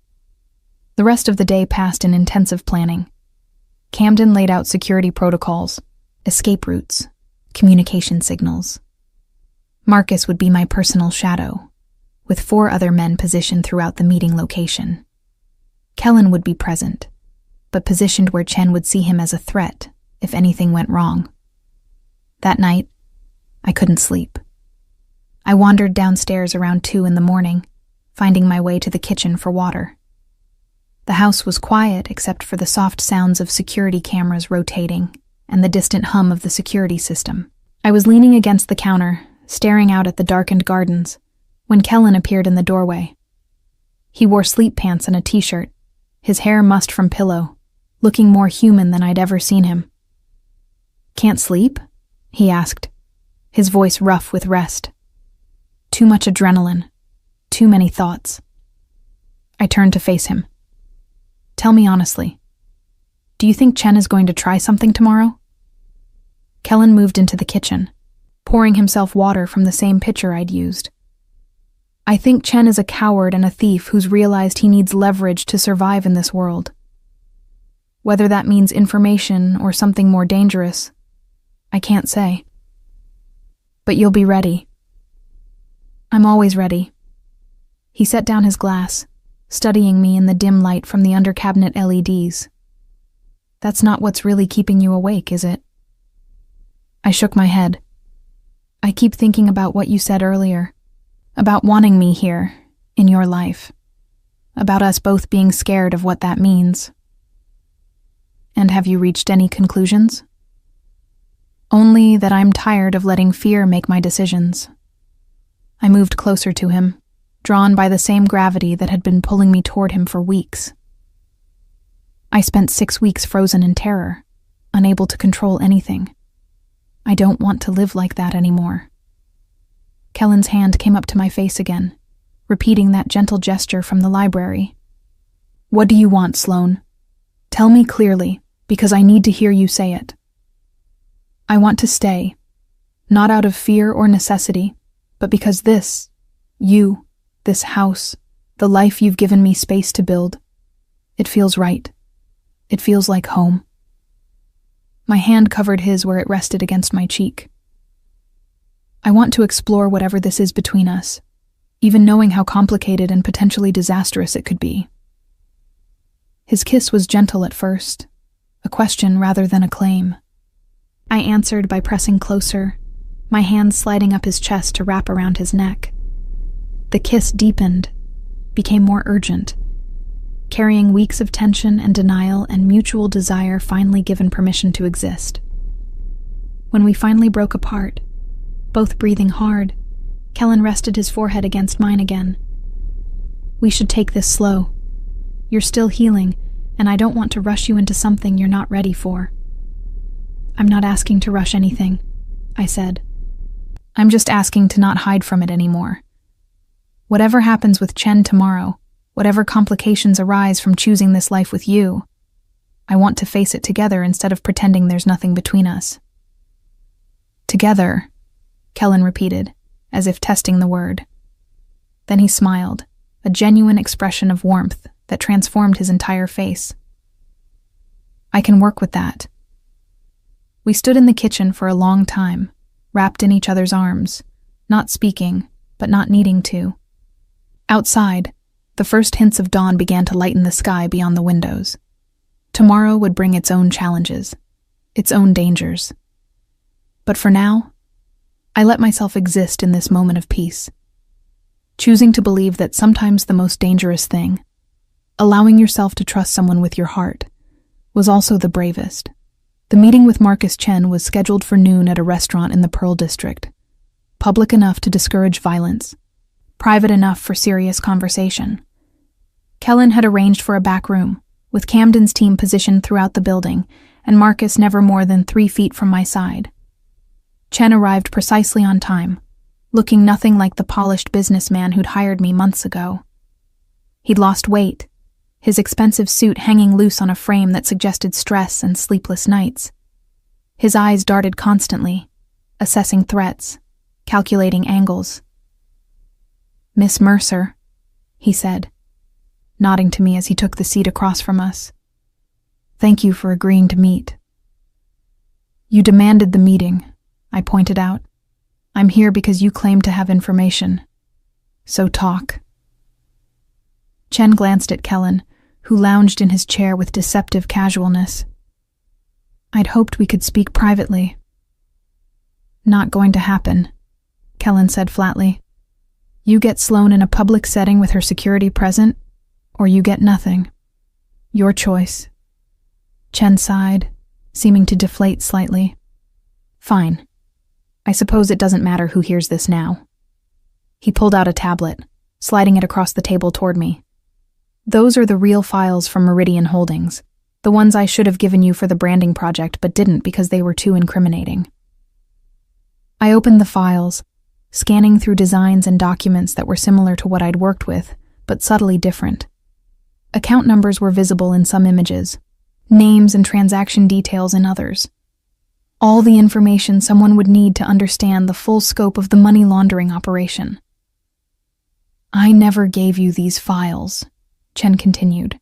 The rest of the day passed in intensive planning. Camden laid out security protocols, escape routes, communication signals. Marcus would be my personal shadow, with 4 other men positioned throughout the meeting location. Kellen would be present, but positioned where Chen would see him as a threat if anything went wrong. That night, I couldn't sleep. I wandered downstairs around 2 in the morning, finding my way to the kitchen for water. The house was quiet except for the soft sounds of security cameras rotating and the distant hum of the security system. I was leaning against the counter, staring out at the darkened gardens, when Kellen appeared in the doorway. He wore sleep pants and a t-shirt, his hair mussed from pillow, looking more human than I'd ever seen him. "Can't sleep?" he asked, his voice rough with rest. Too much adrenaline, too many thoughts. I turned to face him. "Tell me honestly, do you think Chen is going to try something tomorrow?" Kellen moved into the kitchen, pouring himself water from the same pitcher I'd used. "I think Chen is a coward and a thief who's realized he needs leverage to survive in this world. Whether that means information or something more dangerous, I can't say. But you'll be ready." "I'm always ready." He set down his glass, studying me in the dim light from the under-cabinet LEDs. "That's not what's really keeping you awake, is it?" I shook my head. "I keep thinking about what you said earlier, about wanting me here, in your life, about us both being scared of what that means." "And have you reached any conclusions?" "Only that I'm tired of letting fear make my decisions." I moved closer to him, drawn by the same gravity that had been pulling me toward him for weeks. "I spent 6 weeks frozen in terror, unable to control anything. I don't want to live like that anymore." Kellen's hand came up to my face again, repeating that gentle gesture from the library. "What do you want, Sloane? Tell me clearly, because I need to hear you say it." "I want to stay, not out of fear or necessity, but because this house, the life you've given me space to build, it feels right. It feels like home." My hand covered his where it rested against my cheek. "I want to explore whatever this is between us, even knowing how complicated and potentially disastrous it could be." His kiss was gentle at first, a question rather than a claim. I answered by pressing closer, my hands sliding up his chest to wrap around his neck. The kiss deepened, became more urgent, carrying weeks of tension and denial and mutual desire finally given permission to exist. When we finally broke apart, both breathing hard, Kellen rested his forehead against mine again. "We should take this slow. You're still healing, and I don't want to rush you into something you're not ready for." "I'm not asking to rush anything," I said. "I'm just asking to not hide from it anymore. Whatever happens with Chen tomorrow, whatever complications arise from choosing this life with you, I want to face it together instead of pretending there's nothing between us." "Together," Kellen repeated, as if testing the word. Then he smiled, a genuine expression of warmth that transformed his entire face. "I can work with that." We stood in the kitchen for a long time, wrapped in each other's arms, not speaking, but not needing to. Outside, the first hints of dawn began to lighten the sky beyond the windows. Tomorrow would bring its own challenges, its own dangers. But for now, I let myself exist in this moment of peace, choosing to believe that sometimes the most dangerous thing, allowing yourself to trust someone with your heart, was also the bravest. The meeting with Marcus Chen was scheduled for noon at a restaurant in the Pearl District, public enough to discourage violence, private enough for serious conversation. Kellen had arranged for a back room, with Camden's team positioned throughout the building, and Marcus never more than 3 feet from my side. Chen arrived precisely on time, looking nothing like the polished businessman who'd hired me months ago. He'd lost weight, his expensive suit hanging loose on a frame that suggested stress and sleepless nights. His eyes darted constantly, assessing threats, calculating angles. "Miss Mercer," he said, nodding to me as he took the seat across from us. "Thank you for agreeing to meet." "You demanded the meeting," I pointed out. "I'm here because you claim to have information. So talk." Chen glanced at Kellen, who lounged in his chair with deceptive casualness. "I'd hoped we could speak privately." "Not going to happen," Kellen said flatly. "You get Sloane in a public setting with her security present, or you get nothing. Your choice." Chen sighed, seeming to deflate slightly. "Fine. I suppose it doesn't matter who hears this now. He pulled out a tablet, sliding it across the table toward me. Those are the real files from Meridian Holdings, the ones I should have given you for the branding project but didn't because they were too incriminating. I opened the files, scanning through designs and documents that were similar to what I'd worked with, but subtly different. Account numbers were visible in some images, names and transaction details in others. All the information someone would need to understand the full scope of the money laundering operation. I never gave you these files, Chen continued.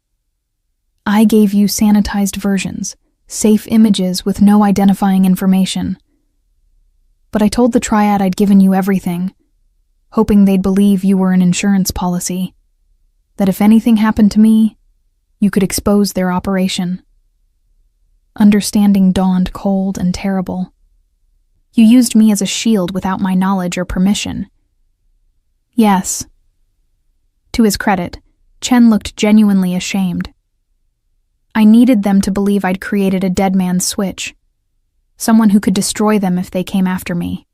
I gave you sanitized versions, safe images with no identifying information. But I told the Triad I'd given you everything, hoping they'd believe you were an insurance policy, that if anything happened to me, you could expose their operation. Understanding dawned cold and terrible. You used me as a shield without my knowledge or permission. Yes. To his credit, Chen looked genuinely ashamed. I needed them to believe I'd created a dead man's switch, someone who could destroy them if they came after me.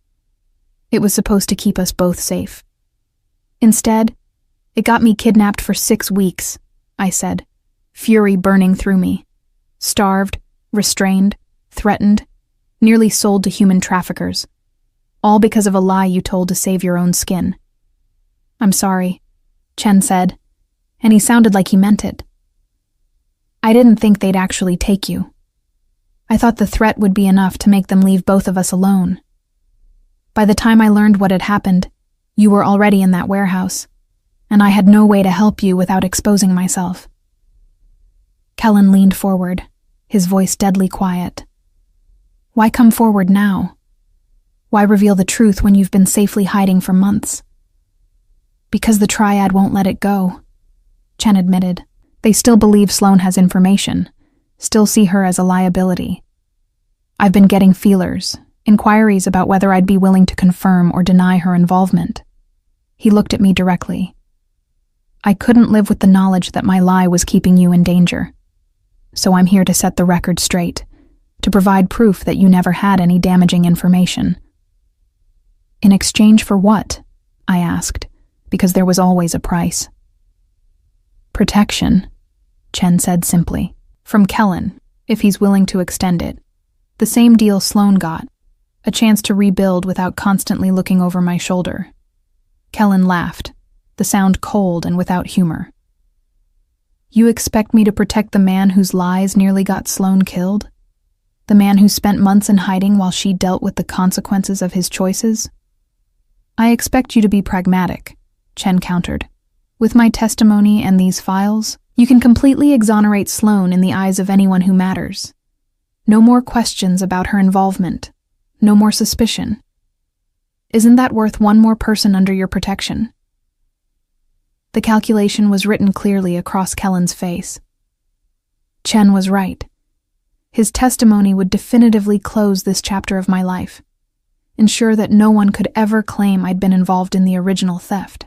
It was supposed to keep us both safe. Instead, it got me kidnapped for 6 weeks, I said, fury burning through me. Starved, restrained, threatened, nearly sold to human traffickers, all because of a lie you told to save your own skin. I'm sorry, Chen said, and he sounded like he meant it. I didn't think they'd actually take you. I thought the threat would be enough to make them leave both of us alone. By the time I learned what had happened, you were already in that warehouse, and I had no way to help you without exposing myself. Kellen leaned forward, his voice deadly quiet. Why come forward now? Why reveal the truth when you've been safely hiding for months? Because the Triad won't let it go, Chen admitted. They still believe Sloan has information, still see her as a liability. I've been getting feelers, inquiries about whether I'd be willing to confirm or deny her involvement. He looked at me directly. I couldn't live with the knowledge that my lie was keeping you in danger. So I'm here to set the record straight, to provide proof that you never had any damaging information. In exchange for what? I asked, because there was always a price. Protection, Chen said simply. From Kellen, if he's willing to extend it. The same deal Sloan got, a chance to rebuild without constantly looking over my shoulder. Kellen laughed, the sound cold and without humor. You expect me to protect the man whose lies nearly got Sloan killed? The man who spent months in hiding while she dealt with the consequences of his choices? I expect you to be pragmatic, Chen countered. With my testimony and these files, you can completely exonerate Sloan in the eyes of anyone who matters. No more questions about her involvement. No more suspicion. Isn't that worth one more person under your protection? The calculation was written clearly across Kellen's face. Chen was right. His testimony would definitively close this chapter of my life, ensure that no one could ever claim I'd been involved in the original theft.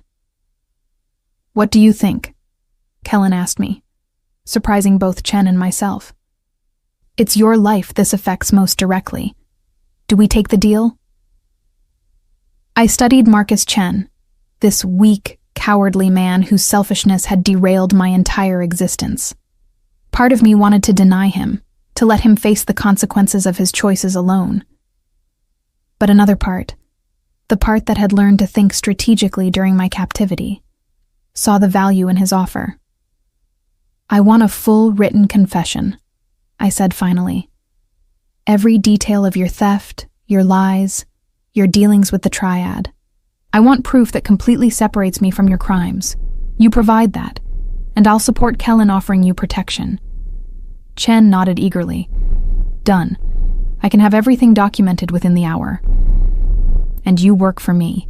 What do you think? Kellen asked me, surprising both Chen and myself. It's your life this affects most directly. Do we take the deal? I studied Marcus Chen, this weak, cowardly man whose selfishness had derailed my entire existence. Part of me wanted to deny him, to let him face the consequences of his choices alone. But another part, the part that had learned to think strategically during my captivity, saw the value in his offer. I want a full written confession, I said finally. Every detail of your theft, your lies, your dealings with the Triad. I want proof that completely separates me from your crimes. You provide that, and I'll support Kellen offering you protection. Chen nodded eagerly. Done. I can have everything documented within the hour. And you work for me,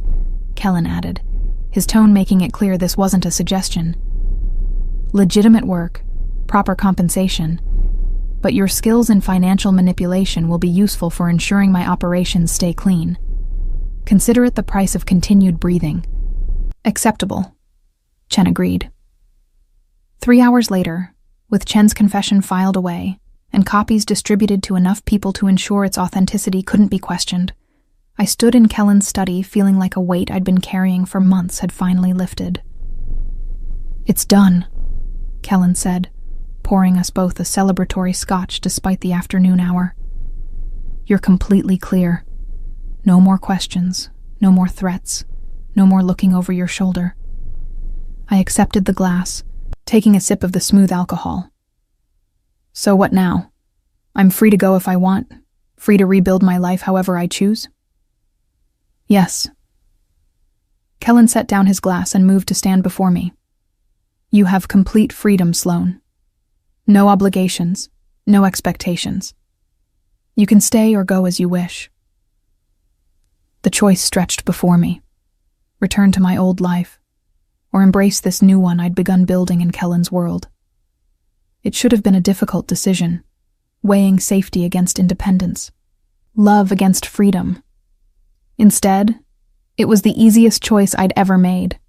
Kellen added, his tone making it clear this wasn't a suggestion. Legitimate work, proper compensation, but your skills in financial manipulation will be useful for ensuring my operations stay clean. Consider it the price of continued breathing. Acceptable, Chen agreed. 3 hours later, with Chen's confession filed away and copies distributed to enough people to ensure its authenticity couldn't be questioned, I stood in Kellen's study, feeling like a weight I'd been carrying for months had finally lifted. "It's done," Kellen said, pouring us both a celebratory scotch despite the afternoon hour. "You're completely clear. No more questions, no more threats, no more looking over your shoulder." I accepted the glass, taking a sip of the smooth alcohol. "So what now? I'm free to go if I want, free to rebuild my life however I choose?" "Yes." Kellen set down his glass and moved to stand before me. "You have complete freedom, Sloan. No obligations, no expectations. You can stay or go as you wish." The choice stretched before me: return to my old life, or embrace this new one I'd begun building in Kellen's world. It should have been a difficult decision, weighing safety against independence, love against freedom. Instead, it was the easiest choice I'd ever made.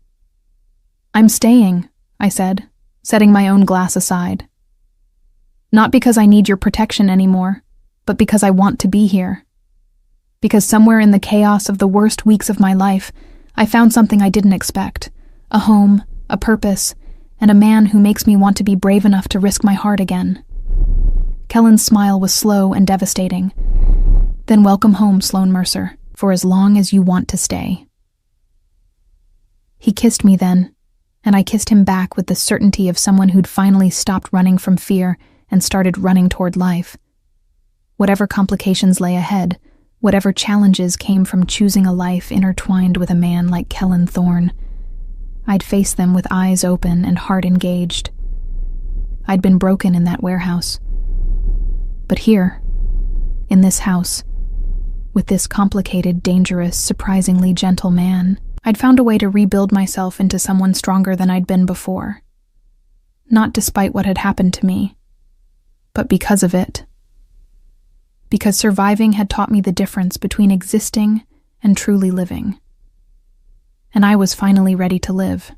"I'm staying," I said, setting my own glass aside. "Not because I need your protection anymore, but because I want to be here. Because somewhere in the chaos of the worst weeks of my life, I found something I didn't expect: a home, a purpose, and a man who makes me want to be brave enough to risk my heart again." Kellen's smile was slow and devastating. "Then welcome home, Sloan Mercer, for as long as you want to stay." He kissed me then, and I kissed him back with the certainty of someone who'd finally stopped running from fear and started running toward life. Whatever complications lay ahead, whatever challenges came from choosing a life intertwined with a man like Kellen Thorne, I'd face them with eyes open and heart engaged. I'd been broken in that warehouse. But here, in this house, with this complicated, dangerous, surprisingly gentle man, I'd found a way to rebuild myself into someone stronger than I'd been before. Not despite what had happened to me, but because of it. Because surviving had taught me the difference between existing and truly living. And I was finally ready to live.